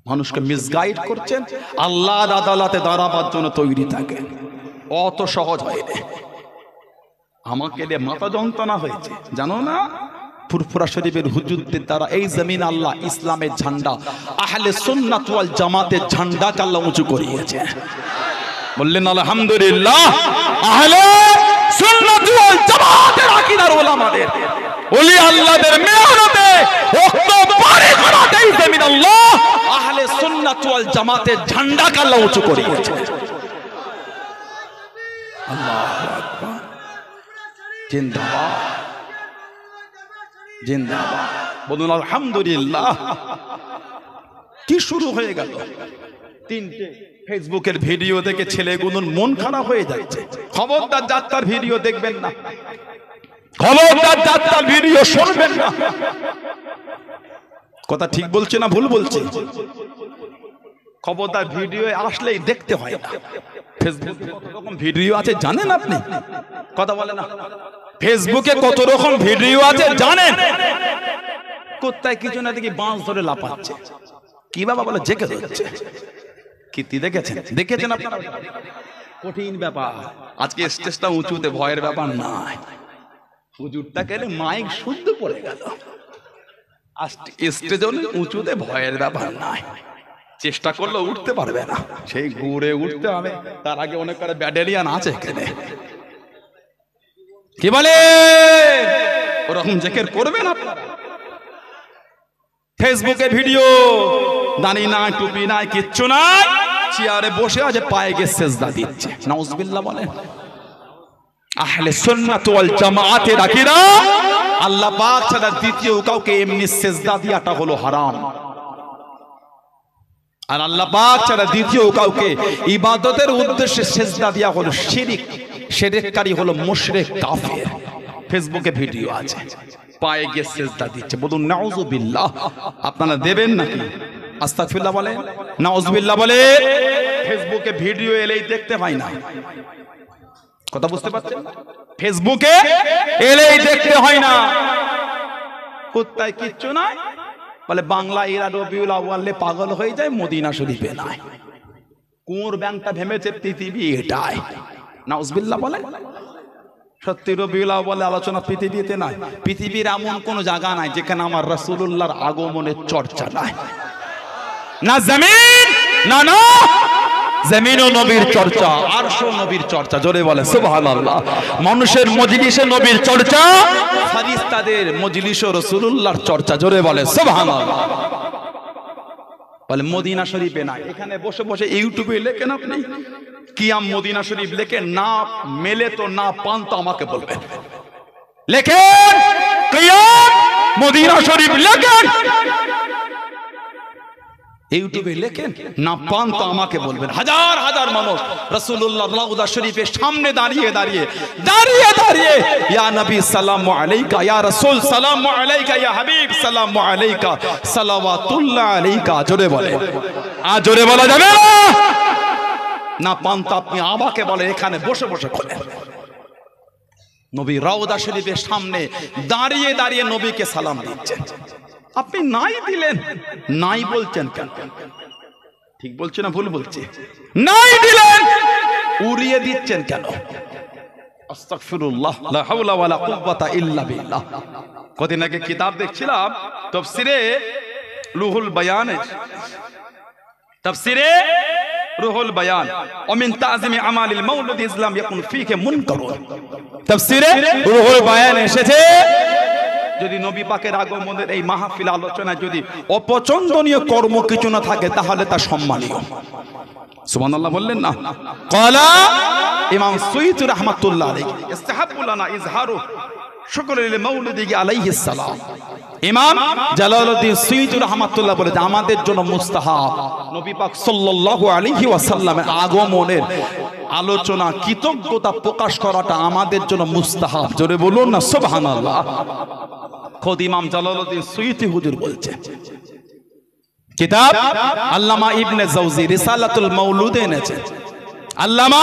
মানুষকে মিসগাইড করছেন, আল্লাহর আদালতে দাঁড়াবার জন্য তৈরি থাকে। অত সহজ হয় না। আমাকে দিয়ে মাথা যন্ত্রণা হয়েছে জানো না? ফুরফুরা শরীফের হুজুরদের দ্বারা এই জমিন আল্লাহ ইসলামের ঝান্ডা, আহলে সুন্নাত ওয়াল জামাতের ঝান্ডাকে আল্লাহ উঁচু করিয়েছে। বললেন আলহামদুলিল্লাহ। আহলে সুন্নাত ওয়াল জামাতের আকীদার উলামাদের, ওলি আল্লাহদের মেহনতে ওয়াক্ত পারে করাতে এই জমিন আল্লাহ আহলে সুন্নাত ওয়াল জামাতের ঝান্ডাকে আল্লাহ উঁচু করিয়েছে। আল্লাহু আকবার। জিন্দাবাদ, জিন্দাবাদ। বলুন আলহামদুলিল্লাহ। কি শুরু হয়ে গেল? তিনটে ফেসবুকের ভিডিও দেখে ছেলেগুলোর মন খারাপ হয়ে যাচ্ছে। খবরদার যাত্রার ভিডিও দেখবেন না, খবরদার যাত্রার ভিডিও শুনবেন না। কথা ঠিক বলছে না ভুল বলছে? খবরদার ভিডিও আসলেই দেখতে হয় না। ফেসবুকে কত রকম ভিডিও আছে জানেন আপনি? কথা বলে না। ফেসবুকে কত রকম ভিডিও আছে জানেন? কোথায় কিছু না দেখি বাঁশ ধরে লাফাচ্ছে, কি বাবা বলে জেগে যাচ্ছে। কীর্তি দেখেছেন? দেখেছেন আপনারা? কঠিন ব্যাপার। আজকে স্টেজটা উঁচুতে, ভয়ের ব্যাপার নাই। হুজুরটা গেলে মাইক শুদ্ধ পড়ে গেল। স্টেজ উঁচুতে ভয়ের ব্যাপার নাই। চেষ্টা করলে উঠতে পারবে না, সেই ঘুরে উঠতে হবে। তার আগে অনেক করে ব্যাটালিয়ান আছে এখানে, কি বলে ওরকম জেকের করবেন আপনারা। ফেসবুকে ভিডিও, দাড়ি নাই, টুপি নাই, কিচ্ছু নাই, চেয়ারে বসে আছে, পায়ে গিয়ে সেজদা দিচ্ছে। নাউজুবিল্লাহ বলেন। আহলে সুন্নাত ওয়াল জামাআতের আকীদা, আল্লাহ পাক ছাড়া দ্বিতীয় কাউকে এমনি সেজদা দেওয়াটা হলো হারাম। আর আল্লাহ পাক ছাড়া দ্বিতীয় কাউকে ইবাদতের উদ্দেশ্যে সেজদা দেওয়া হলো শিরক। শিরককারী হলো মুশরিক, কাফের। ফেসবুকে ভিডিও আছে, পায়ে গিয়ে সেজদা দিচ্ছে। বলুন নাউজুবিল্লাহ। আপনারা দেবেন নাকি? আস্তাগফিরুল্লাহ বলে, নাউজুবিল্লাহ বলে। ফেসবুকে ভিডিও এলেই দেখতে হয় না। কথা বুঝতে পারছেন? ফেসবুকে এলেই দেখতে হয় না। কোথায় কিচ্ছু নাই বলে বাংলা এরা রবিউল আউয়ালে পাগল হয়ে যায়, মদিনা শরীফে নাই। কোন ব্যাংকটা ভেবেছে পৃথিবী এটাই? নাউজুবিল্লাহ বলে। সত্যি রবিউল আউয়ালে আলোচনা পৃথিবীতে নাই। পৃথিবীর এমন কোন জায়গা নাই যেখানে আমার রাসূলুল্লাহর আগমনের চর্চা নাই। না জমিন, না না জমিন ও নবীর চর্চা, আরশও নবীর চর্চা। জোরে বলে সুবহানাল্লাহ। মানুষের মজলিসে নবীর চর্চা, ফেরেশতাদের মজলিসে রাসূলুল্লাহর চর্চা। জোরে বলে সুবহানাল্লাহ। বলে মদিনা শরীফে নাই। এখানে বসে বসে ইউটিউবে লেখেন আপনি, কিয়াম মদিনা শরীফ লেখেন, না মেলে তো না পান তো আমাকে বলবেন। লেখেন কিয়াম মদিনা শরীফ লেখেন, ইউটিউবে লেখেন, না পান তো আমাকে বলবেন। হাজার হাজার মানুষ রাসূলুল্লাহ রওজা শরীফের সামনে দাঁড়িয়ে দাঁড়িয়ে দাঁড়িয়ে দাঁড়িয়ে ইয়া নবী সালামু আলাইকা, ইয়া রাসূল সালামু আলাইকা, ইয়া হাবিব সালামু আলাইকা, সালাওয়াতুল্লাহ আলাইকা। জোরে বলে, আর জোরে বলা যাবে না। পান তো আপনি আমাকে বলে, এখানে বসে বসে খোলেন। নবী রওজা শরীফের সামনে দাঁড়িয়ে দাঁড়িয়ে নবীকে সালাম দিচ্ছেন। আপনি নাই দিলেন, নাই বলছেন কেন? ঠিক বলছে না ভুল বলছে? নাই দিলেন, উড়িয়ে দিচ্ছেন কেন? আস্তাগফিরুল্লাহ, লা হাওলা ওয়ালা কুওয়াতা ইল্লা বিল্লাহ। কদিন আগে কিতাব দেখছিলাম, তাফসীরে রুহুল বায়ান, তাফসীরে রুহুল বায়ান, ওয়া মিন তাযিমি আমালিল মাউলুদ ইসলাম ইয়াকুন ফীহি মুনকারুন। তাফসীরে রুহুল বায়ান এসেছে, যদি নবী পাকের আগমনের এই মাহফিল আলোচনায় যদি অপছন্দনীয় কর্ম কিছু না থাকে তাহলে তা সম্মানীয়। সুবহানাল্লাহ বললেন না? ক্বালা ইমাম সুয়ুতী রাহমাতুল্লাহ আলাইহি, ইস্তাহাব্বু লানা ইজহারু শুকরিল মাউলিদি আলাইহিস সালাম। ইমাম জালালউদ্দিন সুয়ুতী রাহমাতুল্লাহ বলেন, আমাদের জন্য মুস্তাহাব নবী পাক সাল্লাল্লাহু আলাইহি ওয়াসাল্লামের আগমনের আলোচনা, কৃতজ্ঞতা প্রকাশ করাটা আমাদের জন্য মুস্তাহাব। জোরে বলুন না সুবহানাল্লাহ। খোদ ইমাম জালালউদ্দিন সুয়ুতী হুজুর বলছে। কিতাব আল্লামা ইবনে জাওজি রিসালাতুল মাউলুদ এনেছেন। আল্লামা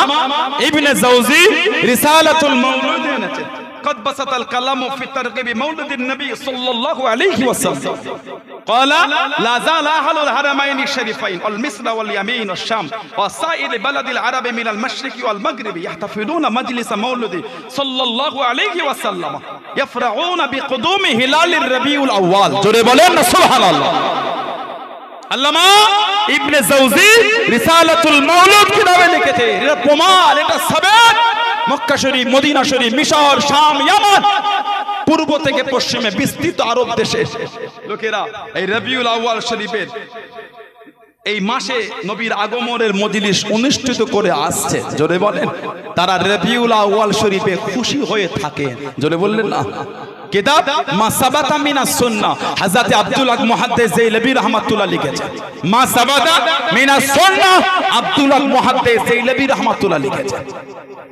ইবনে জাওজি রিসালাতুল মাউলুদ এনেছেন। قد بسط الكلام في ترغيب مولد النبي صلى الله عليه وسلم. قال لا زال أهل الحرمين الشريفين والمصر واليمين والشام وسائر بلد العرب من المشرق والمغرب يحتفلون مجلس مولد صلى الله عليه وسلم يفرحون بقدوم هلال الربيع الأول. জোরে বলেন না সুবহানাল্লাহ। আল্লামা ইবনে জাওজি রিসালাতুল মাউলুদ কিতাবে লিখেছে। এটা প্রমাণ, এটা সাবেত। মক্কা শরীফ, মদিনা শরীফ, মিশর, শাম, ইয়ামান, পূর্ব থেকে পশ্চিমে বিস্তৃত আরব দেশে লোকেরা এই রবিউল আউয়াল শরীফের এই মাসে নবীর আগমনের মজলিস অনুষ্ঠিত করে আসছে। জোরে বলেন, তারা রবিউল আউয়াল শরীফে খুশি হয়ে থাকে। জোরে বললেন না? কিতাব মা সাবাতা মিনাস সুন্নাহ হযরত আব্দুল হক মুহাদ্দিস জাইলাবি রাহমাতুল্লাহ লিখেছেন। মা সাবাতা মিনাস সুন্নাহ আব্দুল হক মুহাদ্দিস জাইলাবি রাহমাতুল্লাহ লিখেছেন।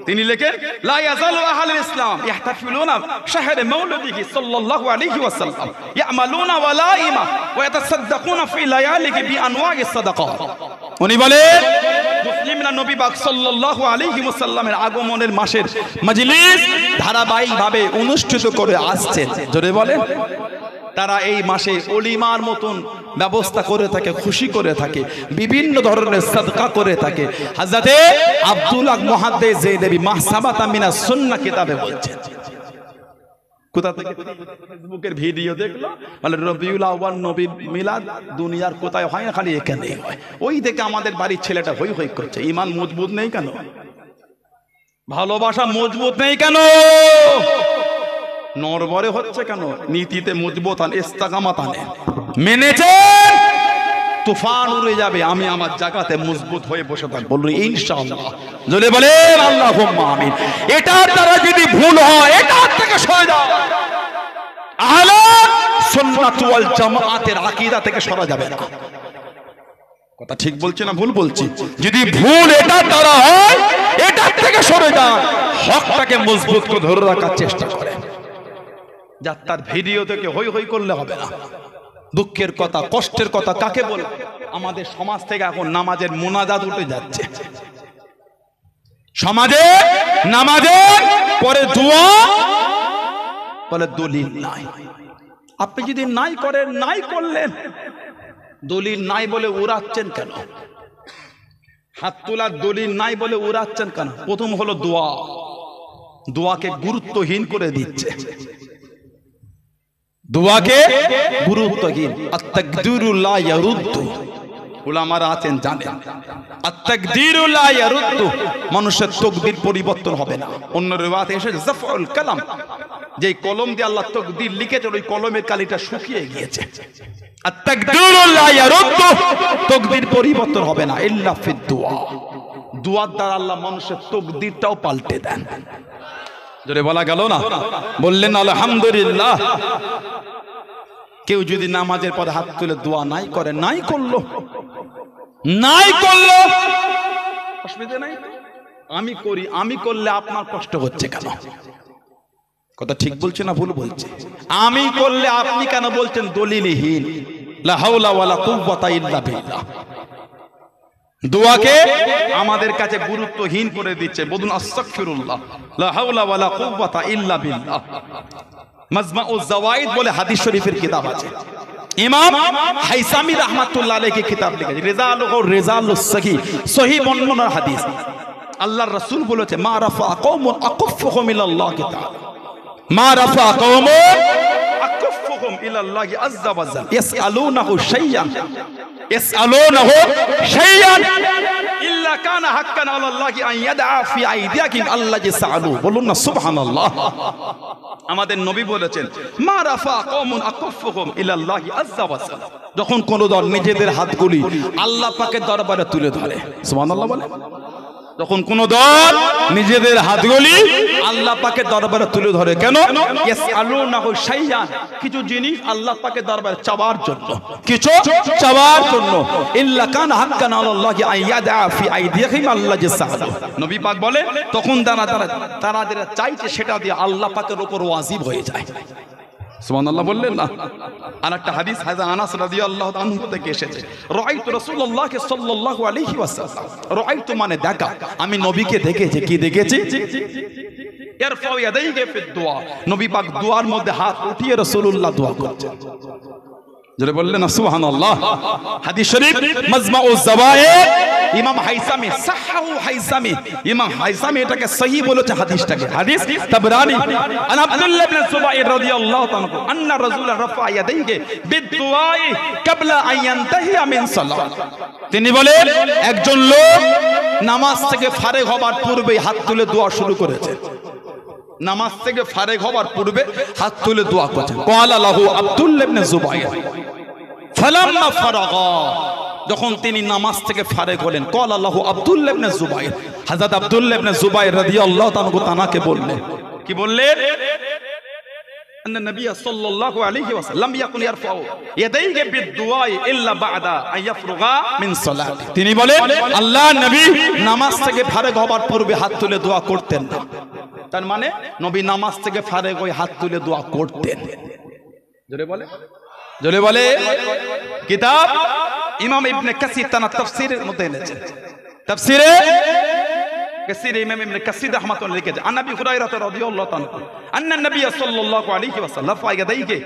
তিনি লেখেন লা ইয়াজালু আহলুল ইসলাম ইহতাফিলুনা শাহরে মাউলিদিহি সাল্লাল্লাহু আলাইহি ওয়াসাল্লাম ইয়ামালুনা ওয়ালাইমা ওয়া ইয়াতাসাদদাকুনা ফি লায়ালিহি বিআনওয়াইস সাদাকাত। উনি বলেন মুসলিমরা নবী পাক সাল্লাল্লাহু আলাইহি ওয়াসাল্লামের আগমনের মাসের মজলিস ধারাবাহিকভাবে অনুষ্ঠিত করে আসছেন। জোরে বলেন। তারা এই মাসে ওলিমার মতন ব্যবস্থা করে থাকে, খুশি করে থাকে, বিভিন্ন ধরনের সাদকা করে থাকে। হযরতে আব্দুল হক মুহাদ্দিস জাইলাবি মা সাবাতা মিনাস সুন্নাহ কিতাবে বলছেন। কোথা থেকে? ফেসবুকের ভিডিও দেখলো, বলে রবিউল আউয়াল নবীর মিলাদ দুনিয়ার কোথায় হয় না, খালি এখানেই হয়। ওই দেখে আমাদের বাড়ির ছেলেটা হই হই করছে। ঈমান মজবুত নেই কেন? ভালোবাসা মজবুত নেই কেন? নরবরে হচ্ছে কেন? নীতিতে মজবুত আন, ইস্তেকামাত আনে, মেনেছেন তুফান উড়ে যাবে, আমি আমার জায়গাতে মজবুত হয়ে বসে থাকবো ইনশাআল্লাহ। জোরে বলেন আল্লাহুম্মা আমিন। এটার দ্বারা যদি ভুল হয় এটার থেকে সরে যাও। আহলে সুন্নাত ওয়াল জামাআতের আকীদা থেকে সরা যাবে না। কথা ঠিক বলছি না ভুল বলছি? যদি ভুল এটার দ্বারা হয় এটার থেকে সরে যান, হকটাকে মজবুত করে ধরে রাখার চেষ্টা করেন। যার তার ভিডিও থেকে হই হই করলে হবে না। দুঃখের কথা, কষ্টের কথা কাকে বল? আমাদের সমাজ থেকে এখন নামাজের মুনাজাত উঠে যাচ্ছে। সমাজে নামাজের পরে দোয়া বলে দলিল নাই। আপনি যদি নাই করেন, নাই করলেন, দলিল নাই বলে উড়াচ্ছেন কেন? হাত তোলার দলিল নাই বলে উড়াচ্ছেন কেন? প্রথম হলো দোয়া, দোয়াকে গুরুত্বহীন করে দিচ্ছে। দোয়াকে গুরুত্বহীন। আত-তাকদীরু লা ইয়ারুদ্দু, উলামারা আছেন জানেন, আত-তাকদীরু লা ইয়ারুদ্দু, মানুষের তাকদীর পরিবর্তন হবে না। অন্য রিওয়ায়াতে এসেছে জাফউল কালাম, যেই কলম দিয়ে আল্লাহ তাকদীর লিখেছেন ওই কলমের কালিটা শুকিয়ে গিয়েছে। আত-তাকদীরু লা ইয়ারুদ্দু, তাকদীর পরিবর্তন হবে না ইল্লা ফিদ দুআ। দুআর দ্বারা আল্লাহ মানুষের তাকদীরটাও পাল্টে দেন। জোরে বলা গেল না? বললেন আলহামদুলিল্লাহ। কেউ যদি নামাজের পরে হাত তুলে দোয়া নাই করে, নাই করলো, নাই করলো, অসুবিধা নাই। আমি করি, আমি করলে আপনার কষ্ট হচ্ছে কেন? কথা ঠিক বলছে না ভুল বলছে? আমি করলে আপনি কেন বলছেন দলিলহীন? লা হাওলা ওয়ালা কুওয়াতা ইল্লা বিল্লাহ। দোয়াকে আমাদের কাছে গুরুত্বহীন করে দিচ্ছে। বলুন আস্তাগফিরুল্লাহ, লা হাওলা ওয়ালা কুওয়াতা ইল্লা বিল্লাহ। মাজমাউজ জাওয়াইদ বলে হাদিস শরীফের কিতাব আছে। ইমাম হাইসামি রাহমাতুল্লাহ আলাইহি কিতাব লিখেছেন রিজালুহু রিজালুস সহিহ, সহিহ বর্ণনার হাদিস। আল্লাহর রাসূল বলেছে মা রাফা কওমুন আকুফুহুম ইলাল্লাহি তাআলা, মা রাফা কওমুন আকুফুহুম ইলাল্লাহি আযজা ওয়া জাল ইয়াসআলুনাহু শাইয়ান, ইয়াসআলুনাহু শাইয়ান ইল্লা কানা হাক্কান আলাল্লাহি আন ইয়াদআ ফি আইদিয়াকিম আল্লাযী সাআলু। বলুন না সুবহানাল্লাহ। আমাদের নবী বলেছেন মা রাফা কওমুন আকুফুহুম ইলাল্লাহি আযজা ওয়া জাল, যখন কোন দল নিজেদের হাতগুলি আল্লাহ পাকের দরবারে তুলে ধরে, সুবহানাল্লাহ বলে, যখন কোন দল নিজেদের হাতগুলি আল্লাহ পাকের দরবারে তুলে ধরে, কেন? ইয়াসআলুনাহু শাইয়ান, কিছু জিনিস আল্লাহ পাকের দরবারে চাওয়ার জন্য, কিছু চাওয়ার জন্য। ইল্লা কানা হাক্কান আলাল্লাহি আন ইয়াদআ ফি আইদিহিম আল্লাযী সাআলু। নবী পাক বলে তখন তারা যেটা চাইছে সেটা দিয়ে আল্লাহ পাকের উপর ওয়াজিব হয়ে যায়। সুবহানাল্লাহ বললেন না? আর একটা হাদিস হযরত আনাস রাদিয়াল্লাহু আনহু থেকে এসেছে, রাআইতু রাসূলুল্লাহ সাল্লাল্লাহু আলাইহি ওয়াসাল্লাম, রাআইতু মানে দেখা, আমি নবীকে দেখেছি। কি দেখেছি? ইয়ারফাউ ইয়াদাইহি ফি দুআ, নবী পাক দুআর মধ্যে হাত উঠিয়ে রাসূলুল্লাহ দোয়া করছেন। জোরে বললেন না সুবহানাল্লাহ। হাদিস শরীফ মাজমাউজ জাওয়ায়েদ, ইমাম হাইসামি সাহহু হাইসামি, ইমাম হাইসামি এটাকে সহিহ বলেছে হাদিসটাকে। হাদিস তাবরানি আন আব্দুল্লাহ ইবনে জুবাইর রাদিয়াল্লাহু তাআলা আন্না রাসূল রাফা ইয়াদাইহি বিদুআই ক্বাবলা আন ইয়ানতাহিয়া মিন সালাত। তিনি বলেন একজন লোক নামাজ থেকে ফারেগ হবার পূর্বে হাত তুলে দোয়া শুরু করেছে। নামাজ থেকে ফারেগ হবার পূর্বে হাত তুলে দোয়া করছেন। ক্বালা লাহু আব্দুল্লাহ ইবনে জুবাইর ফালাম্মা ফারাগা, যখন তিনি নামাজ থেকে ফারেগ হলেন, ক্বালা লাহু আব্দুল্লাহ ইবনে জুবাইর, হযরত আব্দুল্লাহ ইবনে জুবাইর রাদিয়াল্লাহু তাআলা তানাকে বললেন, কি বললেন? أن النبي صلى الله عليه وسلم لم يكن يرفع يديه بالدعاء إلا بعد أن يفرغ من صلاة তিনি বলেন আল্লাহ নবী নামাজ থেকে ফারেগ হবার পূর্বে হাত তুলে দোয়া করতেন না। তার মানে নবী নামাজ থেকে ফারেগ হয়ে হাত তুলে দোয়া করতেন। জোরে বলে কিতাব ইমাম ইবনে কাসির তার তাফসীরের মধ্যে এনেছেন। তাফসীরে কাসির ইমাম ইবনে কাসির রাহমাতুল্লাহ লিখেছেন আন নবী হুরায়রা রাদিয়াল্লাহু তাআলা আন্না নবী সাল্লাল্লাহু আলাইহি ওয়াসাল্লাম রাফা ইয়াদাইহি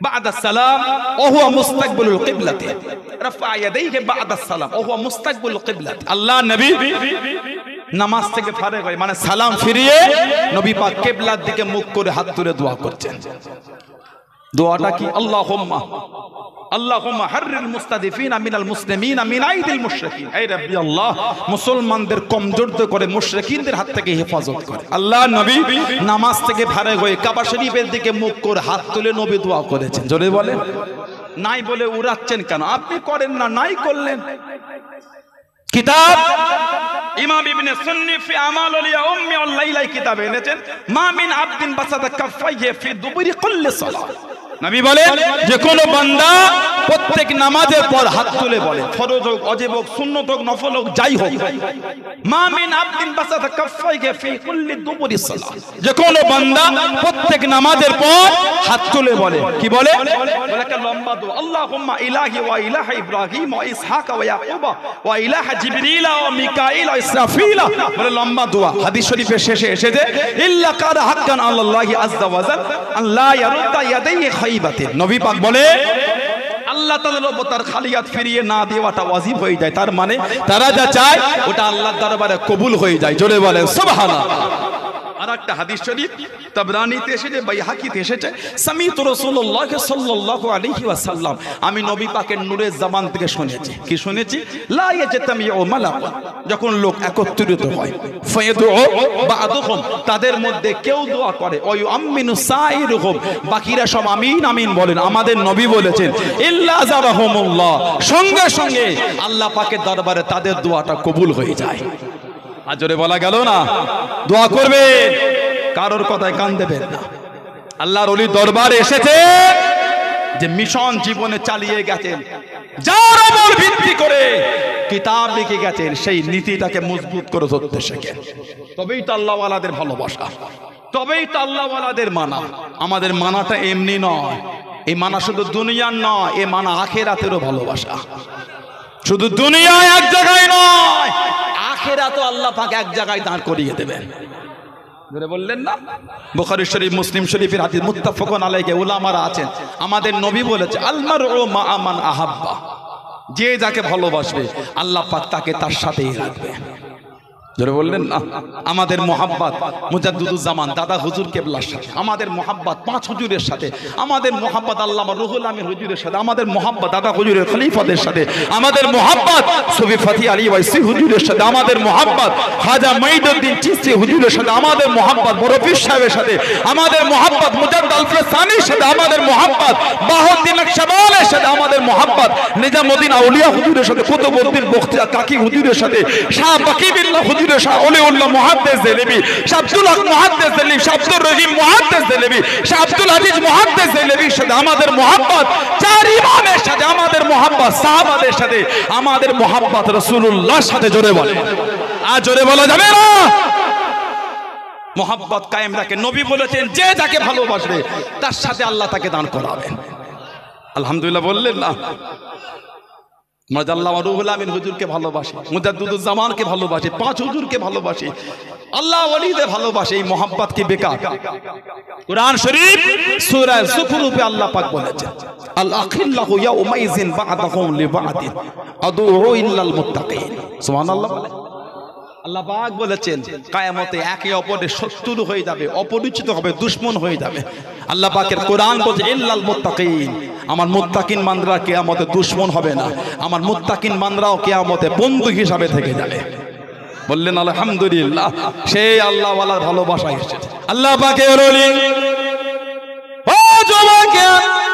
بعد السلام وهو مستقبل القبلة رفع يديه بعد السلام وهو مستقبل القبلة আল্লাহ নবী নামাজ থেকে ফারেগ হয় মানে সালাম ফিরিয়ে নবী পাক কিবলার দিকে মুখ করে হাত তুলে দোয়া করছেন। দোয়াটা কি আল্লাহুম্মা হাররিল মুস্তাদিফিনা মিনাল মুসলিমিনা মিন আইদিল মুশরিকিন হে রাব্বি আল্লাহ মুসলমানদের কমজোর করে মুশরিকিনদের হাত থেকে হেফাজত করে। আল্লাহ নবী নামাজ থেকে ফারেগ হয়ে কাবা শরীফের দিকে মুখ করে হাত তুলে নবী দোয়া করেছেন। জোরে বলেন নাই বলে উড়াচ্ছেন কেন? আপনি করেন না, নাই করলেন। কিতাব ইমাম ইবনে সুন্নি ফি আমাল আলিয়া উম্মি ওয়াল লাইলা কিতাবে এনেছেন মা মিন আবদিন বাসাতা কাফাইহি ফি দুবুরি কুল্লি সালাত নবী বলেন যে কোন বান্দা প্রত্যেক নামাজের পর হাত তুলে বলে, ফরজ হোক ওয়াজিব হোক সুন্নাত হোক নফল হোক যাই হোক, মা মিন আবদিন বাসাতা কাফাইহি ফি কুল্লি দুবুরি সালাত যে কোন বান্দা প্রত্যেক নামাজের পর হাত তুলে বলে, কি বলে? বলে কে লম্বা দোয়া আল্লাহুম্মা ইলাহি ওয়া ইলাহা ইব্রাহিম ওয়া ইসহাক ওয়া ইয়াকুব ওয়া ইলাহা জিবরিল ওয়া মিকাইল ওয়া ইসরাফিল, বলে লম্বা দোয়া। হাদিস শরীফের শেষে এসেছে ইল্লা কারা হাক্কান আল্লাহি আযজা ওয়া জাল আল্লাহ ইয়ারুদ্দা ইয়াদাইহি খাইবাতিন। নবী পাক বলে আল্লাহ তাআলার উপর তার খালিয়াত ফিরিয়ে না দেওয়াটা ওয়াজিব হয়ে যায়। তার মানে তারা যা চায় ওটা আল্লাহর দরবারে কবুল হয়ে যায়। জোরে বলেন সুবহানাল্লাহ। আরেকটা হাদিস শরীফ তাবরানীতে এসেছে, বাইহাকিতে এসেছে, সামিতু রাসূলুল্লাহ সাল্লাল্লাহু আলাইহি ওয়াসাল্লাম, আমি নবী পাকের নূরের জবান থেকে শুনেছি। কি শুনেছি? লা ইয়াজতামিউ মালাক, যখন লোক একত্রিত হয়, ফায়াদউ বা'দুহুম, তাদের মধ্যে কেউ দোয়া করে, ওয়া ইউআমিনু সাইরুহুম, বাকিরা সব আমিন আমিন বলেন। আমাদের নবী বলেছেন ইল্লা জারাহুমুল্লাহ, সঙ্গে সঙ্গে আল্লাহ পাকের দরবারে তাদের দোয়াটা কবুল হয়ে যায়। আজরে বলা গেল না দোয়া করবে, কারোর কথায় কান দেবেন না। আল্লাহর ওলি দরবারে এসেছে যে মিশন জীবনে চালিয়ে গেছেন, যার উপর ভিত্তি করে কিতাব লিখে গেছেন, সেই নীতিটাকে মজবুত করে ধরতে শেখেন। তবেই তো আল্লাহওয়ালাদের ভালোবাসা, তবেই তো আল্লাহওয়ালাদের মানা। আমাদের মানাটা এমনি নয়, এই মানা শুধু দুনিয়ার নয়, এ মানা আখিরাতেরও ভালোবাসা। শুধু দুনিয়ায় এক জায়গায় নয়, আখিরাতও আল্লাহ পাক এক জায়গায় দাঁড় করিয়ে দেবেন। বললেন না, বুখারী শরীফ মুসলিম শরীফের হাদিস মুত্তাফাকুন আলাইহি, উলামারা আছেন, আমাদের নবী বলেছে আল মারউ মা মান আহাব্বা, যে যাকে ভালোবাসবে আল্লাহ পাক তাকে তার সাথেই রাখবে। জোরে বললেন না। আমাদের মোহাব্বত মুজাদ্দিদুজ জামান দাদা হুজুর কেবলার সাথে, আমাদের মোহাব্বত পাঁচ হুজুরের সাথে, আমাদের মোহাব্বত আল্লামা রুহুল আমিন হুজুরের সাথে, আমাদের মোহাব্বত দাদা হুজুরের খলিফাদের সাথে, আমাদের মোহাব্বত সুফি ফতি আলী ওয়াইসি হুজুরের সাথে, আমাদের মোহাব্বত খাজা মঈনুদ্দিন চিশতি হুজুরের সাথে, আমাদের মোহাব্বত মুরব্বী সাহেবের সাথে, আমাদের মোহাব্বত মুজাদ্দিদ আলফাজ সানির সাথে, আমাদের মোহাব্বত বাহাউদ্দিন নকশবন্দির সাথে, আমাদের মোহাব্বত নিজামউদ্দিন আউলিয়া হুজুরের সাথে, কুতুবউদ্দিন বখতিয়ার কাকি হুজুরের সাথে, শাহ বাকিবিল্লাহ হুজুরের শাহ ওলিউল্লাহ মুহাদ্দিস দেলবি, শাহ আব্দুল হক মুহাদ্দিস দেলবি, শাহ আব্দুর রহিম মুহাদ্দিস দেলবি, শাহ আব্দুল আজিজ মুহাদ্দিস দেলবির সাথে আমাদের মোহাব্বত, চার ইমামের সাথে আমাদের মোহাব্বত, সাহাবাদের সাথে আমাদের মোহাব্বত, রাসূলুল্লাহর সাথে। জোরে বলে, আর জোরে বলা যাবে না। মোহাব্বত কায়েম রাখে। নবী বলেছেন যে যাকে ভালোবাসবে তার সাথে আল্লাহ তাকে দান করাবেন। আলহামদুলিল্লাহ বললেন না। আল্লামা রুহুল আমিন হুজুরকে ভালোবাসে, মুজাদ্দিদুজ জামানকে ভালোবাসে, পাঁচ হুজুরকে ভালোবাসে, আল্লাহ ওলিদের ভালোবাসে। এই মোহাব্বত কি বেকার? কুরআন শরীফ সূরা যুখরুফে আল্লাহ পাক বলেছেন আল আখিল্লাহু ইয়াউমাইযিন বা'দাহুম লিবা'দিন আদউ ইল্লাল মুত্তাকিন। সুবহানাল্লাহ। আল্লাহ পাক বলেছেন কিয়ামতে একে অপরের শত্রু হয়ে যাবে, অপরিচিত হবে, দুশমন হয়ে যাবে। আল্লাহ পাকের কোরআন বলছে ইল্লাল মুত্তাকিন, আমার মুত্তাকিন বান্দারা কিয়ামতে দুশমন হবে না, আমার মুত্তাকিন বান্দারাও কিয়ামতে বন্ধু হিসাবে থেকে যাবে। বললেন আলহামদুলিল্লাহ। সেই আল্লাহ ওয়ালার ভালোবাসা এসেছে। আল্লাহ পাকের ওলি ও জওয়াকে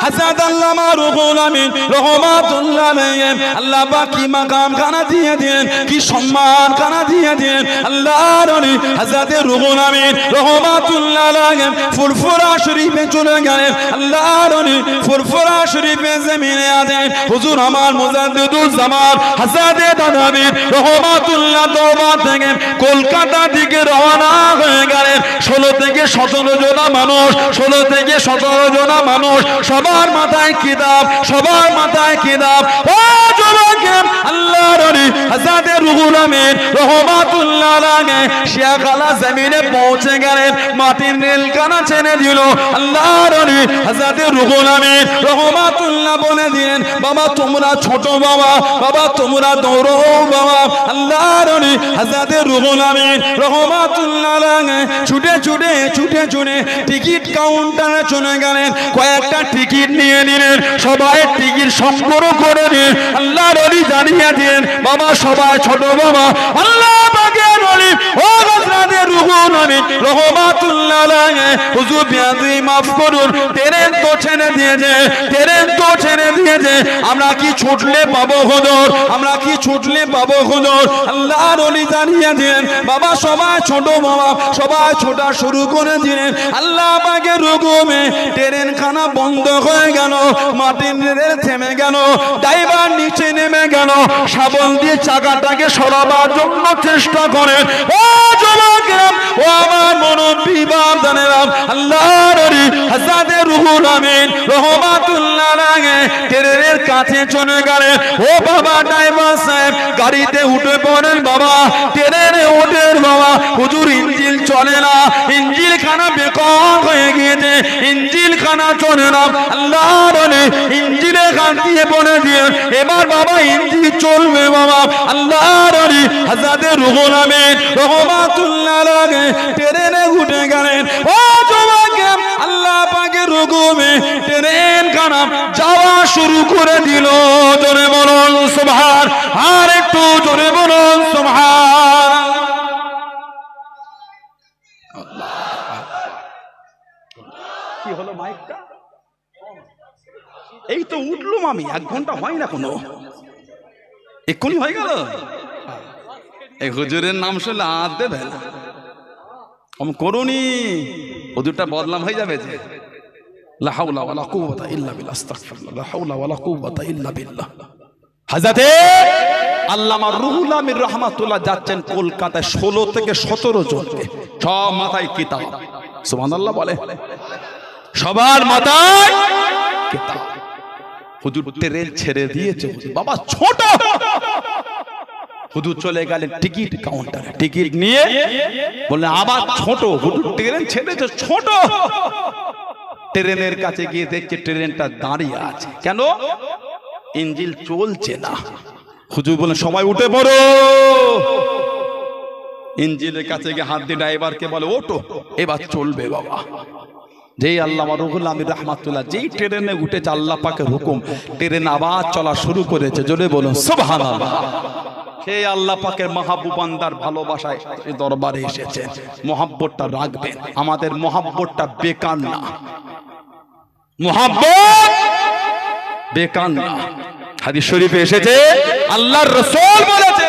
হাসাদ আল্লামা রুহুল আমিন রহমাতুল্লাহ আলাইহি আল্লাহ পাক কি মাকাম খানা দিয়ে দেন, কি সম্মান খানা দিয়ে দেন। আল্লাহর ওলি হযরত রুহুল আমিন রহমাতুল্লাহ আলাইহি ফুরফুরা শরীফে চলে গেলেন। আল্লাহর ওলি ফুরফুরা শরীফে জমিনে আছেন হুজুর আমার মুজাদ্দিদুল জামান হযরত দাদাবীর রহমাতুল্লাহ তওবা থেকে কলকাতা দিকে রওনা হয়ে গেলেন। 16 থেকে 17 জন মানুষ, 16 থেকে 17 জন মানুষ, সবার মাথায় কিতাব, সবার মাথায় কিতাব। ও যুবকের আল্লাহর ওলি হযরত রুহুল আমিন রহমাতুল্লাহ আলাইহি শিয়াখালা জমিনে পৌঁছে গেলেন। মাটির নীলকানা ছেড়ে দিল। আল্লাহর ওলি হযরত রুহুল আমিন রহমাতুল্লাহ বলে দিলেন, বাবা তোমরা ছোট বাবা, বাবা তোমরা দৌড়ো বাবা। আল্লাহর ওলি হযরত রুহুল আমিন রহমাতুল্লাহ আলাইহি ছুটে ছুটে ছুটে ছুটে টিকিট কাউন্টারে চলে গেলেন। কয়েকটা টিকিট নিয়ে নিলেন, সবাই টিকিট সংগ্রহ করে নিন। আল্লাহর ওলি জানিয়ে দিলেন, বাবা সবাই ছোট বাবা। আল্লাহ পাকের ওলি ও হযরত রুহুল আমিন রহমাতুল্লাহ আলাইহি হুজুর বিয়াদি মাফ করুন, ট্রেন তো ছেড়ে দিয়েছে, ট্রেন তো ছেড়ে দিয়েছে, আমরা কি ছুটলে পাবো হুজুর, আমরা কি ছুটলে পাবো হুজুর। আল্লাহর ওলি জানিয়ে দিলেন, বাবা সবাই ছোট বাবা, সবাই ছোটা শুরু করে দিলেন। আল্লাহ পাকের হুকুমে ট্রেন খানা বন্ধ হয়ে গেল, মাটির রেল থেমে গেল, ড্রাইভার নিচে নেমে গেল, শাবল দিয়ে চাকাটাকে সরাবার জন্য চেষ্টা করেন। ও যুবকেরা, ও আমার মুরব্বি বাপদানেরা, আল্লাহর ওলি হযরত রুহুল আমিন রহমাতুল্লাহ আলাইহি ট্রেনের কাছে চলে গেলেন। ও বাবা ড্রাইভার সাহেব গাড়িতে উঠে পড়েন বাবা, ট্রেনে ওঠেন বাবা। হুজুর ইঞ্জিন চলে না, ইঞ্জিন খানা বেকার হয়ে গিয়েছে, ইঞ্জিন খানা চলে না। আল্লাহর ওলি ইঞ্জিনে কান দিয়ে বলে দিয়ে এবার বাবা ইঞ্জিন চলবে বাবা। আল্লাহর ওলি হযরত রুহুল আমিন রহমাতুল্লাহ আলাইহি ট্রেনে উঠে গেলেন। ও যুবকেরা, আল্লাহ পাকের হুকুমে ট্রেন খানা যাওয়া শুরু করে দিল। জোরে বলুন সুবহান, আর একটু জোরে বলুন সুবহান। কি হলো মাইকটা? এই তো উঠলুম আমি, 1 ঘন্টা হয় না কোনো, এক্ষুনি হয়ে গেল। এই হুজুরের নাম শুনলে হাত দেবে না, কম করুনি, হুজুরটা বদলাম হয়ে যাবে যে। লা হাওলা ওয়ালা কুওয়াতা ইল্লা বিল্লাহ, আস্তাগফিরুল্লাহ, লা হাওলা ওয়ালা কুওয়াতা ইল্লা বিল্লাহ। হযরত আল্লামা রুহুল আমিন রহমাতুল্লাহ যাচ্ছেন কলকাতায় 16 থেকে 17 জনকে, সব মাথায় কিতাব। সুবহানাল্লাহ বলে, সবার মাথায় কিতাব। হুজুর ট্রেন ছেড়ে দিয়েছে, বাবা ছোট। হুজুর চলে গেলেন টিকিট কাউন্টারে, টিকিট নিয়ে বললেন আবার ছোট। হুজুর ট্রেন ছেড়েছে ছোট। ট্রেনের কাছে গিয়ে দেখছে ট্রেনটা দাঁড়িয়ে আছে, কেন? ইঞ্জিন চলছে না। হুজুর বলেন সবাই উঠে পড়ো। ইঞ্জিনের কাছে গিয়ে হাত দিয়ে ড্রাইভারকে বলে ওঠো, এবার চলবে বাবা। যেই আল্লামা রুহুল আমিন রাহমাতুল্লাহ যেই ট্রেনে উঠেছে, আল্লাহ পাকের হুকুম, ট্রেন আবার চলা শুরু করেছে। জোরে বলুন সুবহানাল্লাহ। সেই আল্লাহ পাকের মাহবুব বান্দার ভালোবাসায় দরবারে এসেছেন, মহব্বতটা রাখবেন। আমাদের মহব্বতটা বেকার না, মহব্বত বেকার না। হাদিস শরীফে এসেছে, আল্লাহর রাসূল বলেছে,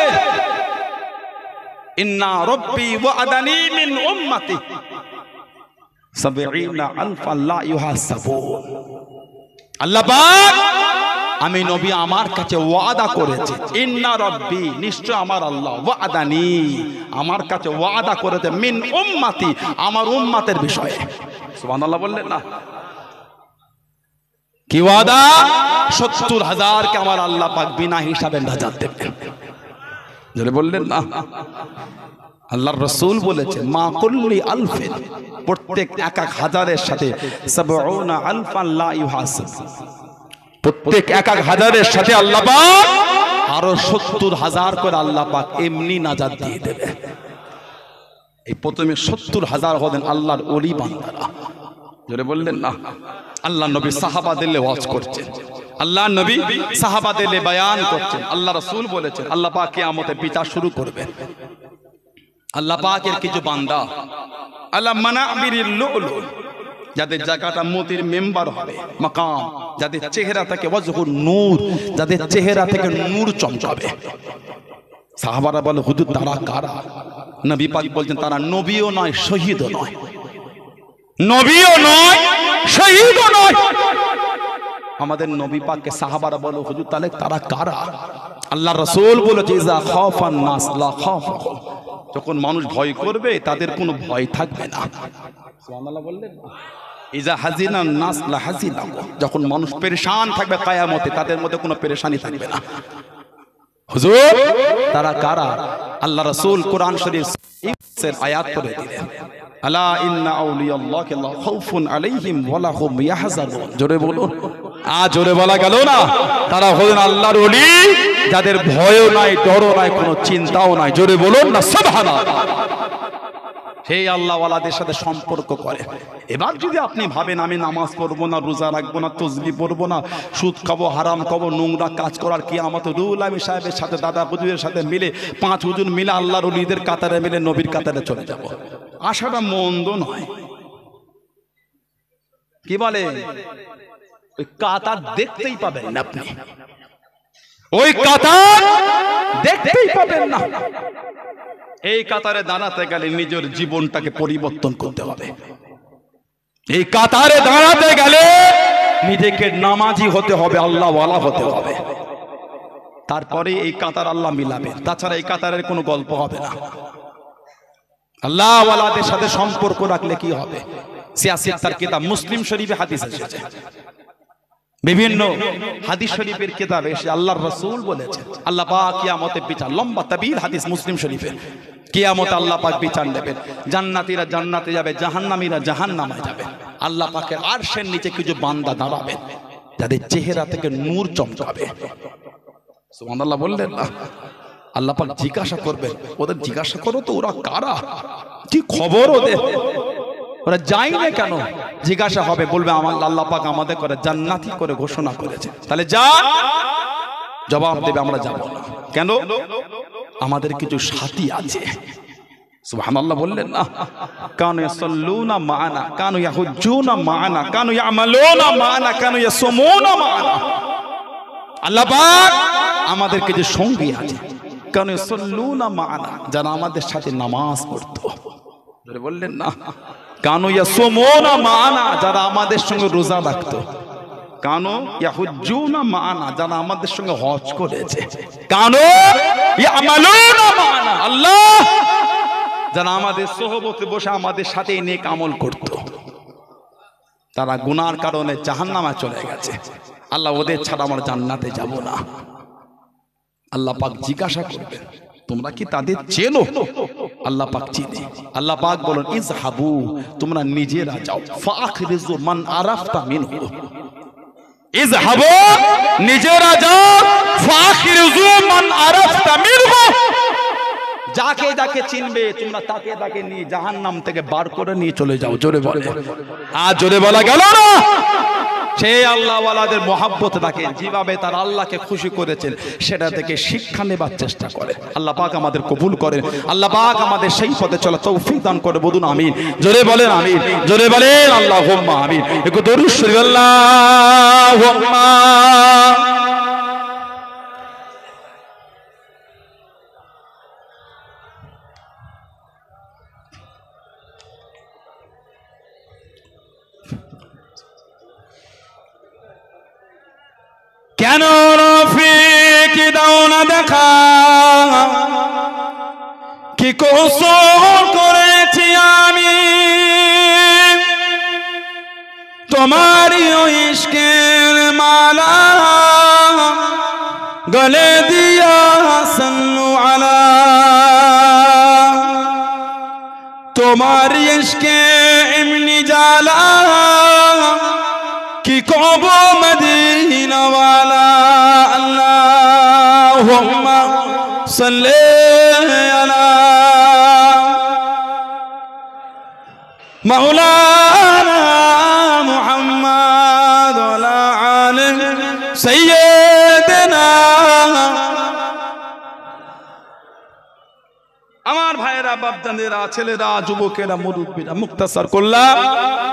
ইন্না রাব্বি ওয়া'আদানি মিন উম্মতি ৭০ আলফান লা ইউহাসাবুন। আল্লাহ পাক, আমি নবী আমার কাছে ওয়াদা করেছে, ইন্না রাব্বি, নিশ্চয় আমার আল্লাহ, ওয়া'আদানি, আমার কাছে ওয়াদা করেছে, মিন উম্মতি, আমার উম্মতের বিষয়ে। সুবহানাল্লাহ বললেন না? কি ওয়াদা? ৭০,০০০ কে আমার আল্লাহ পাক বিনা হিসাবে নাজাত দেবেন। জোরে বললেন না? আল্লাহর রাসূল বলেছে, মা কুল্লি আলফিন, প্রত্যেক ১,০০০-এর সাথে ৭০ আলফান লা ইউহাসাব, প্রত্যেক ১,০০০-এর সাথে আল্লাহ পাক আরো ৭০,০০০ করে আল্লাহ পাক এমনি নাজাত দিয়ে দেবে। এই প্রথমে ৭০,০০০ হলেন আল্লাহর ওলি বান্দারা। জোরে বললেন না? আল্লাহ নবী সাহাবাদের ওয়াজ করছেন, আল্লাহ নবী সাহাবাদের বয়ান করছেন। আল্লাহ রাসূল বলেছেন, আল্লাহ পাক কিয়ামতে বিচার শুরু করবেন। আল্লাহ পাকের কিছু বান্দা, আল্লাহ মানাবিরিল লুলু, যাদের জায়গাটা মতির মেম্বার হবে, মাকাম, যাদের চেহারা থেকে ওয়াজহুন নূর, যাদের চেহারা থেকে নূর চমকাবে। সাহাবারা বলে হুজুর তারা কারা? নবী পাক বলছেন তারা নবীও নয়, শহীদও নয়, নবীও নয়, শহীদও নয়। আমাদের নবী পাককে সাহাবারা বলে হুজুর তাহলে তারা কারা? আল্লাহ রাসূল বলেছে ইজা খাফান নাস লা খাফাহুম, যখন মানুষ ভয় করবে তাদের কোনো ভয় থাকবে না। সুবহানাল্লাহ বললেন না? ইজা হাজিনান নাস লা হাজিনাহু, যখন মানুষ পেরেশান থাকবে কিয়ামতে তাদের মধ্যে কোনো পেরেশানি থাকবে না। হুজুর তারা কারা? আল্লাহ রাসূল কোরআন শরীফের আয়াত পড়ে দিলেন, আলা ইন্না আউলিয়াল্লাহি লা খাউফুন আলাইহিম ওয়া লা হুম ইয়াহজানুন। জোরে বলুন, জোরে বলা গেল না? তারা হলেন আল্লাহর ওলি, যাদের ভয়ও নাই, ডরও নাই, কোনো চিন্তাও নাই। জোরে বলুন না সুবহানাল্লাহ। সেই আল্লাহওয়ালাদের সাথে সম্পর্ক করে। এবার যদি আপনি ভাবেন আমি নামাজ পড়বো না, রোজা রাখবো না, তসবিহ পড়বো না, সুদ খাবো, হারাম খাবো, নোংরা কাজ করার কিয়ামত রুল আমি সাহেবের সাথে, দাদা হুজুরের সাথে মিলে, 5 হুজুর মিলে আল্লাহর ওলিদের কাতারে মিলে নবীর কাতারে চলে যাব, আশাটা মন্দ নয়। কি বলে? ওই কাতার দেখতেই পাবেন না আপনি, ওই কাতার দেখতেই পাবেন না। এই কাতারে দাঁড়াতে গেলে নিজের জীবনটাকে পরিবর্তন করতে হবে। এই কাতারে দাঁড়াতে গেলে নিজেকে নামাজি হতে হবে, আল্লাহওয়ালা হতে হবে, তারপরে এই কাতার আল্লাহ মিলাবে। তাছাড়া এই কাতারের কোনো গল্প হবে না। আল্লাহওয়ালাদের সাথে সম্পর্ক রাখলে কি হবে? সিয়াসিয়াতের কিতাব মুসলিম শরীফে হাদিস এসেছে, বিভিন্ন হাদিস শরীফের কিতাবে এসে আল্লাহর রাসূল বলেছেন আল্লাহ পাক কিয়ামতে বিচার, লম্বা তাবিল হাদিস মুসলিম শরীফে, কিয়ামতে আল্লাহ পাক বিচার নেবেন। জান্নাতীরা জান্নাতে যাবে, জাহান্নামীরা জাহান্নামে যাবে। আল্লাহ পাকের আরশের নিচে কিছু বান্দা দাঁড়াবে যাদের চেহারা থেকে নূর চমকাবে। সুবহানাল্লাহ বললেন না? আল্লাহ পাক জিজ্ঞাসা করবেন, ওদের জিজ্ঞাসা করো তো ওরা কারা, কি খবর ওদের, ওরা যায় না কেন? জিজ্ঞাসা হবে, বলবে আমার আল্লাহ পাক আমাদের করে জান্নাতি করে ঘোষণা করেছে। তাহলে যা, জবাব দেবে আমরা যাব না। কেন? আমাদের কিছু সাথী আছে। সুবহানাল্লাহ বললেন না? কানু ইয়াসাল্লুনা মা'ানা, কানু ইয়াহুজ্জুনা মা'ানা, কানু ইয়ামালুনা মা'ানা, কানু ইয়াসুমুনা মা'ানা। আল্লাহ পাক আমাদের কিছু সঙ্গী আছে, কানু ইয়াসাল্লুনা মা'ানা, যারা আমাদের সাথে নামাজ পড়তো। ধরে বললেন না? কানু ইয়াসুমুনা মা'ানা, যারা আমাদের সঙ্গে রোজা রাখতো। কানু ইয়াহুজ্জুনা মা'ানা, যারা আমাদের সঙ্গে হজ করেছে। কানু ইয়ামালুনা মা'ানা, আল্লাহ যারা আমাদের সোহবতে বসে আমাদের সাথে নেক আমল করত, তারা গুনার কারণে জাহান্নামে চলে গেছে। আল্লাহ ওদের ছাড়া আমরা জান্নাতে যাব না। আল্লাহ পাক জিজ্ঞাসা করবেন, তোমরা কি তাদের চেনো? আল্লাহ পাক চিনে। আল্লাহ পাক বলেন ইজহাবু, তোমরা নিজেরা যাও, ফাখরিজু মান আরাফতা মিনহু। ইজহাবু, নিজেরা যাও, ফাখরিজু মান আরাফতা মিনহু। যাকে যাকে চিনবে তোমরা তাকে তাকে নিয়ে জাহান্নাম থেকে বার করে নিয়ে চলে যাও। জোরে বলে, আর জোরে বলা গেল না? সেই আল্লাহওয়ালাদের মহাব্বত থাকে, যেভাবে তার আল্লাহকে খুশি করেছেন সেটা থেকে শিক্ষা নেবার চেষ্টা করে। আল্লাহ পাক আমাদের কবুল করেন, আল্লাহ পাক আমাদের সেই পথে চলা তৌফিক দান করে। বলুন আমিন। জোরে বলেন আমিন, জোরে বলেন আল্লাহুম্মা আমিন। একটু দরুদ শরীফ আল্লাহুম্মা। কেন রফিক দাও না দেখা, কি কসুর করেছি আমি, তোমারই ইশকের মালা গলে দিয়া সাল্লু আলা, তোমার ইশকে এমনি জালা, কি কব মদিনা ওয়ালা। আল্লাহুম্মা সাল্লি আলা মাওলানা মুহাম্মদ ওয়া আলি সাইয়্যিদিনা। আমার ভাইরা বাপজানেরা, ছেলেরা, যুবকেরা, মুরব্বীরা, মুক্তাসার করলাম।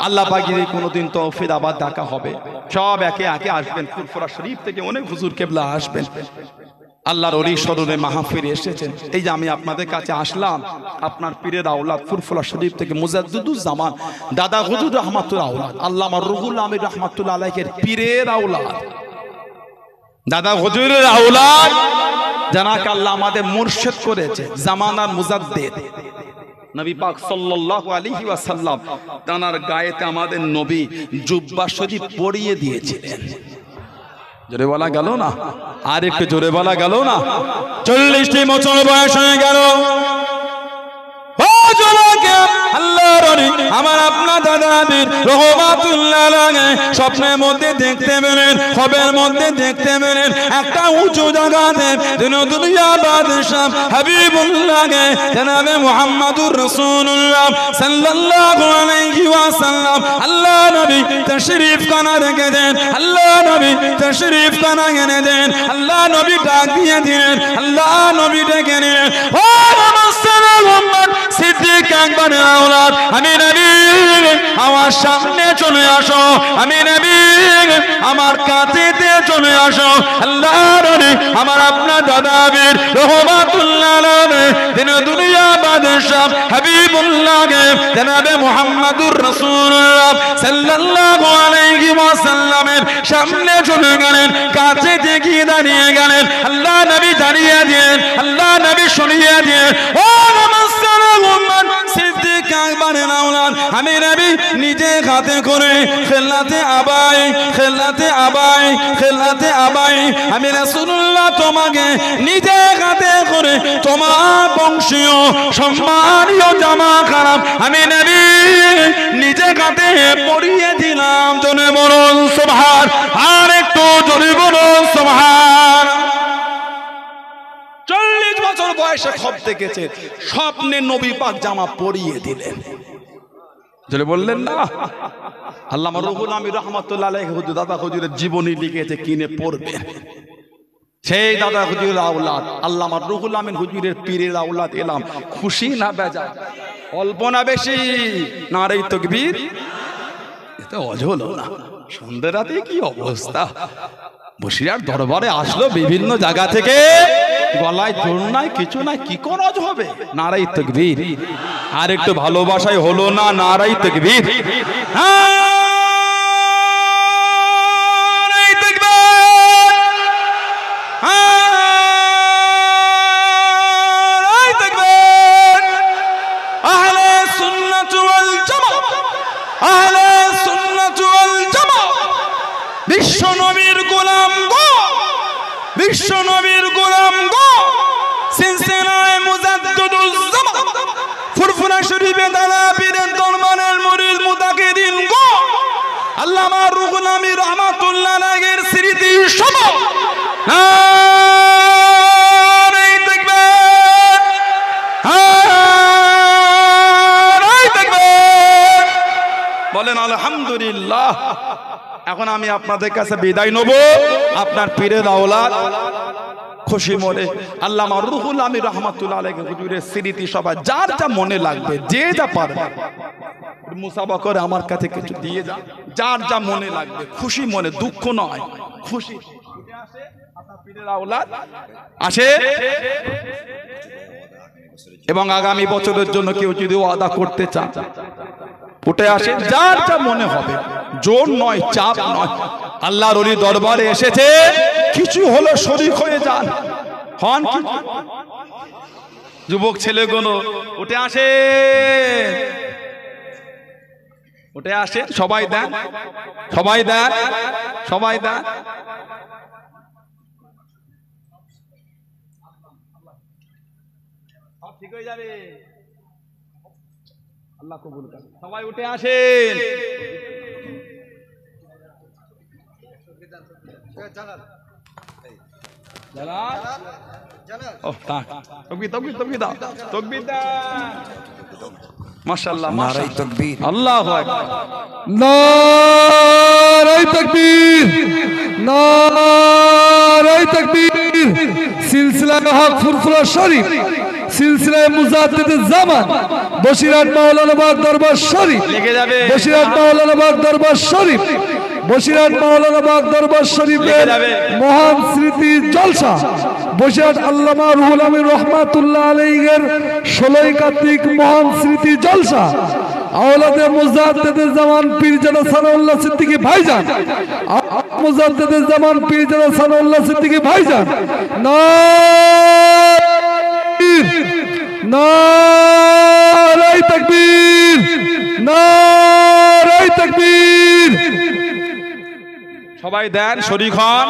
আল্লাহ পাকের কোনোদিন তৌফিক আবার দেখা হবে। সব একে একে আসবেন। ফুরফুরা শরীফ থেকে অনেক হুজুর কেবলা আসবেন। আল্লাহর ওলি স্মরণে মাহফিলে এসেছেন। এই যে আমি আপনাদের কাছে আসলাম, আপনার পীরের আওলাদ ফুরফুরা শরীফ থেকে মুজাদ্দিদুজ্জামান দাদা হুজুর রহমাতুল্লাহ আওলাদ আল্লামা রুহুল আমির রহমাতুল্লাহ আলাইহির পীরের আওলাদ, দাদা হুজুরের আওলাদ, যাকে আল্লাহ আমাদের মুর্শিদ করেছে, জামানার মুজাদ্দিদ নবী পাক সাল্লাল্লাহু আলাইহি ওয়াসাল্লাম তানার গায়েতে আমাদের নবী জুব্বা শরীফ পরিয়ে দিয়েছিলেন। জোরে বলা গেল না? আর একটু জোরে বলা গেল না? 40টি বছর বয়স হয়ে গেল। আমার আপনার দাদাদের রহমাতুল্লাহ আলাইহি স্বপ্নের মধ্যে দেখতে পেলেন, খবের মধ্যে দেখতে পেলেন একটা উঁচু জায়গাতে দুনিয়া বাদশাহ হাবিবুল্লাহকে জনাবে মুহাম্মদুর রাসূলুল্লাহ সাল্লাল্লাহু আলাইহি ওয়াসাল্লাম আল্লাহ নবী তাশরীফ খানা রেখে দেন, আল্লাহ নবী তাশরীফ খানা এনে দেন, আল্লাহ নবী ডাক দিয়ে দিলেন, আল্লাহ নবী ডেকে নিলেন, ও মুহাম্মদ সিদ্দিক আকবরের আওলাদ, আমি নবী আমার সামনে চলে আসো, আমি নবী আমার কাছেতে চলে আসো। আল্লাহ নবী আমার আপনার দাদাবীর রহমাতুল্লাহ আলাইহি দিন দুনিয়া বাদশাহ হাবিবুল্লাহকে জনাবে মুহাম্মদুর রাসূলুল্লাহ সাল্লাল্লাহু আলাইহি ওয়াসাল্লামের সামনে চলে গেলেন, কাছে গিয়ে দাঁড়িয়ে গেলেন। আল্লাহ নবী দাঁড়িয়ে দিলেন, আল্লাহ নবী শুনিয়ে দিলেন, ও সিদ্দিক আকবরের আওলাদ, আমি নবী নিজে হাতে করে খেলাতে আবাই, খেলাতে আবাই, খেলাতে আবাই, আমি রাসূলুল্লাহ তোমাকে নিজে হাতে করে তোমার বংশীয় সম্মানীয় জামা খারাপ আমি নবী নিজে হাতে পরিয়ে দিলাম। জোরে বলুন সুবহান, আর একটু জোরে বলুন সুবহান। 40 বছর বয়সে খব দেখেছে, স্বপ্নে নবী পাক জামা পরিয়ে দিলেন। যেটা বললেন না, আল্লামা রুহুল আমির রহমাতুল্লাহ আলাইহি হুজুর দাদা হুজুরের জীবনী লিখেছে, কিনে পড়বে। সেই দাদা হুজুরের আওলাদ আল্লামা রুহুল আমিন হুজুরের পীরের আওলাদ এলাম, খুশি না বেজা, অল্প না বেশি? নারে তাকবীর। এটা অঝল না, সন্ধ্যা রাতে কি অবস্থা। বসিরার দরবারে আসলো বিভিন্ন জায়গা থেকে, গলায় জোর নাই, কিছু নাই, কি করজ হবে? নারাই তাকবীর। আর একটু ভালোবাসায় হলো না? নারাই তাকবীর। আহলে সুন্নাত ওয়াল জামাত, আহলে সুন্নাত ওয়াল জামাত, বিশ্ব নবীর গোলাম গো, বিশ্ব নবীর গোলাম গো, সিলসিলায়ে মুজাদ্দিদুজ্জামান ফুরফুরা শরীফে দাদা পীরের দরবারের মুরিদ মুতাকিদিন গো, আল্লামা রুহুল আমির রহমাতুল্লাহ আলাইহির স্মৃতি সভা, নারে তাকবীর, নারে তাকবীর, বলেন আলহামদুলিল্লাহ। এখন আমি আপনাদের কাছে বিদায় নেব, আপনার পীরের আওলাদ খুশি মনে আল্লামা রুহুল আমির রহমাতুল্লাহ আলাইহি হুজুরের স্মৃতি সভা, যার যা মনে লাগবে, যে যা পারবে মুসাফা করে আমার কাছে কিছু দিয়ে যা, যার যা মনে লাগবে, খুশি মনে, দুঃখ নয়, খুশি। আপনার পীরের আওলাদ আসে, এবং আগামী বছরের জন্য কেউ যদি ওয়াদা করতে চান উঠে আসে, যার যা মনে হবে, জোর নয়, চাপ নয়। আল্লাহর ওলি দরবারে এসেছে, কিছু হলো শরীক হয়ে যান, হন কি? যুবক ছেলেগুলো উঠে আসে, উঠে আসে, সবাই দেন, সবাই দেন, সবাই দেন। ঠিক হয়ে যাবে, আল্লাহ কবুল করুন। সবাই উঠে আসেন। মাশাআল্লাহ, নারে তাকবীর, আল্লাহু আকবার, নারে তাকবীর, নারে তাকবীর। সিলসিলা হক ফুরফুরা শরীফ সিলসিলায়ে মুজাদ্দিদুজ জামান বসিরহাট মাওলানা বাগ দরবার শরীফ লেগে যাবে বসিরহাট মাওলানা বাগ দরবার শরীফ বসিরহাট মাওলানা বাগ দরবার শরীফের মহান স্মৃতি জলসা বসিরহাট আল্লামা রুহুল আমিন রহমাতুল্লাহ আলাইহির 16 কার্তিক মহান স্মৃতি জলসা আওলাদে মুজাদ্দিদুজ জামান পীরজাদা সানাউল্লাহ সিদ্দিকী ভাইজান মুজাদ্দিদুজ জামান পীরজাদা সানাউল্লাহ সিদ্দিকী ভাইজান নারায়ে তাকবীর নারায়ে তাকবীর। সবাই দেন শরীক হন,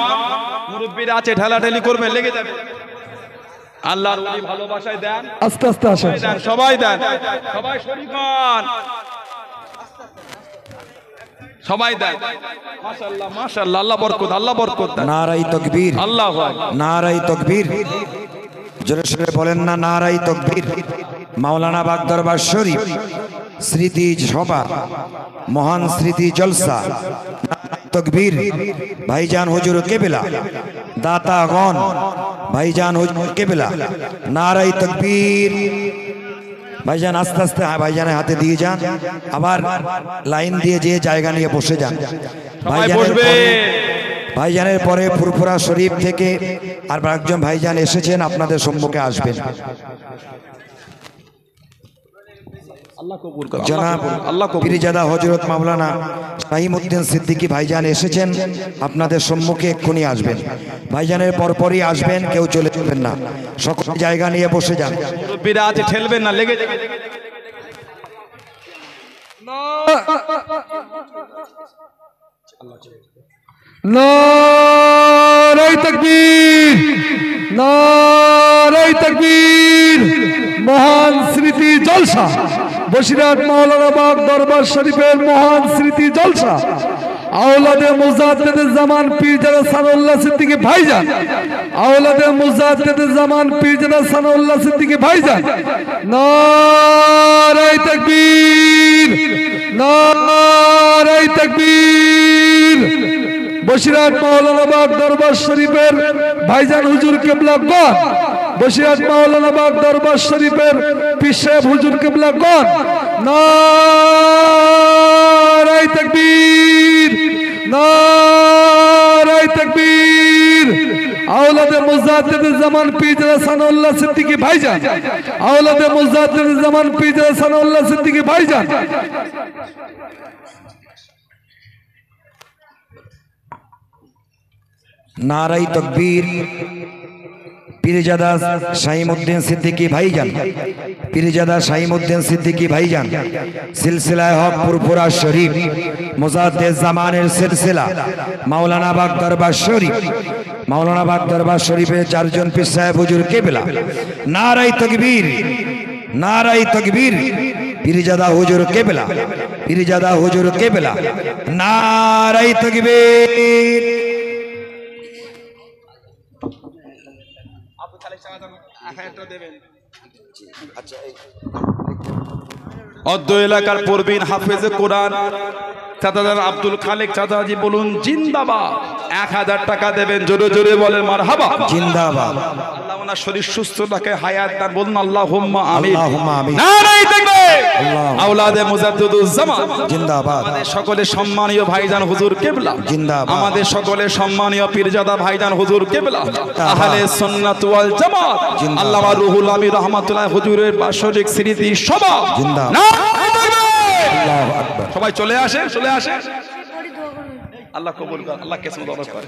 মুরব্বীরা আছে ঠেলাঠেলি করবে, লেগে যাবে। আল্লাহর ওলি ভালোবাসায় দেন, আস্তে আস্তে আসেন, সবাই দেন, সবাই শরীক হন, সবাই দেন। মাশাআল্লাহ মাশাআল্লাহ, আল্লাহ বরকত, আল্লাহ বরকত দেন। নারায়ে তাকবীর, আল্লাহু আকবার, নারায়ে তাকবীর, জোরে সোরে বলেন না নারায়ে তাকবীর। মাওলানা বাগ দরবার শরীফ স্মৃতি সভা মহান স্মৃতি জলসা তকবীর ভাইজান হুজুর কেবলা দাতাগণ ভাইজান হুজুর কেবলা নারায়ে তাকবীর। ভাইজান আস্তে আস্তে ভাইজানের হাতে দিয়ে যান, আবার লাইন দিয়ে যে জায়গা নিয়ে বসে যান। ভাইজানের পরে ফুরফুরা শরীফ থেকে আর একজন ভাইজান এসেছেন, আপনাদের সম্মুখে আসবেন। জনাব পীরজাদা হযরত মাওলানা শাহীমউদ্দিন সিদ্দিকী ভাইজান এসেছেন, আপনাদের সম্মুখে এক্ষুনি আসবেন। ভাইজানের পরপরই আসবেন, কেউ চলে যাবেন না, সকল জায়গা নিয়ে বসে যান। মুরব্বীরা আছে ঠেলবেন না, লেগে যাবে। নারায়ে তাকবীর নারায়ে তাকবীর। মহান স্মৃতি জলসা বসিরহাট মাওলানা বাগ দরবার শরীফের মহান স্মৃতি জলসা আওলাদে মুজাদ্দিদুজ জামান পীরজাদা সানাউল্লাহ সিদ্দিকী ভাইজান আওলাদে মুজাদ্দিদুজ জামান পীরজাদা সানাউল্লাহ সিদ্দিকী ভাইজান নারায়ে তাকবীর নারায়ে তাকবীর। বসিরহাট মাওলানা বাগ দরবার শরীফের ভাইজান হুজুর কেবলাগণ বসিরহাট মাওলানা বাগ দরবার শরীফের পীর সাহেব হুজুর কেবলাগণ নারায়ে তাকবীর নারায়ে তাকবীর। আওলাদে মুজাদ্দিদুজ জামান পীরজাদা সানাউল্লাহ সিদ্দিকী ভাইজান আওলাদে মুজাদ্দিদুজ জামান পীরজাদা সানাউল্লাহ সিদ্দিকী ভাইজান নারায়ে তাকবীর। পীরজাদা শাহীমউদ্দিন সিদ্দিকী ভাইজান পীরজাদা শাহীমউদ্দিন সিদ্দিকী ভাইজান সিলসিলায়ে হক ফুরফুরা শরীফ মুজাদ্দিদ জামানের সিলসিলা মাওলানা বাগ দরবার শরীফ মাওলানা বাগ দরবার শরীফের চারজন পীর সাহেব হুজুর কেবলা নারায়ে তাকবীর নারায়ে তাকবীর। পীরজাদা হুজুর কেবলা পীরজাদা হুজুর কেবলা নারায়ে তাকবীর। অদ্য এলাকার প্রবীণ হাফেজে কোরআন চাচাজান আব্দুল খালেক চাচাজি বলুন জিন্দাবাদ। 1000 টাকা দেবেন, জোরে জোরে বলেন মারহাবা। জিন্দাবাদ। আল্লাহ ওনার শরীর সুস্থ রাখে, হায়াত দান, বলুন আল্লাহুম্মা আমিন। আল্লাহুম্মা আমিন। নারায়ে তাকবীর। আওলাদে মুজাদ্দিদুজ জামান জিন্দাবাদ। আমাদের সকলের সম্মানীয় ভাইজান হুজুর কেবলা জিন্দাবাদ। আমাদের সকলের সম্মানীয় পীরজাদা ভাইজান হুজুর কেবলা আহলে সুন্নাত ওয়াল জামাত আল্লামা রুহুল আমিন রাহমাতুল্লাহ হুজুরের বাৎসরিক স্মৃতি সভা জিন্দাবাদ। নারায়ে তাকবীর। আল্লাহু আকবার। সবাই চলে আসে, চলে আসে। আল্লাহ কবুল করে, আল্লাহ কেসমত করে।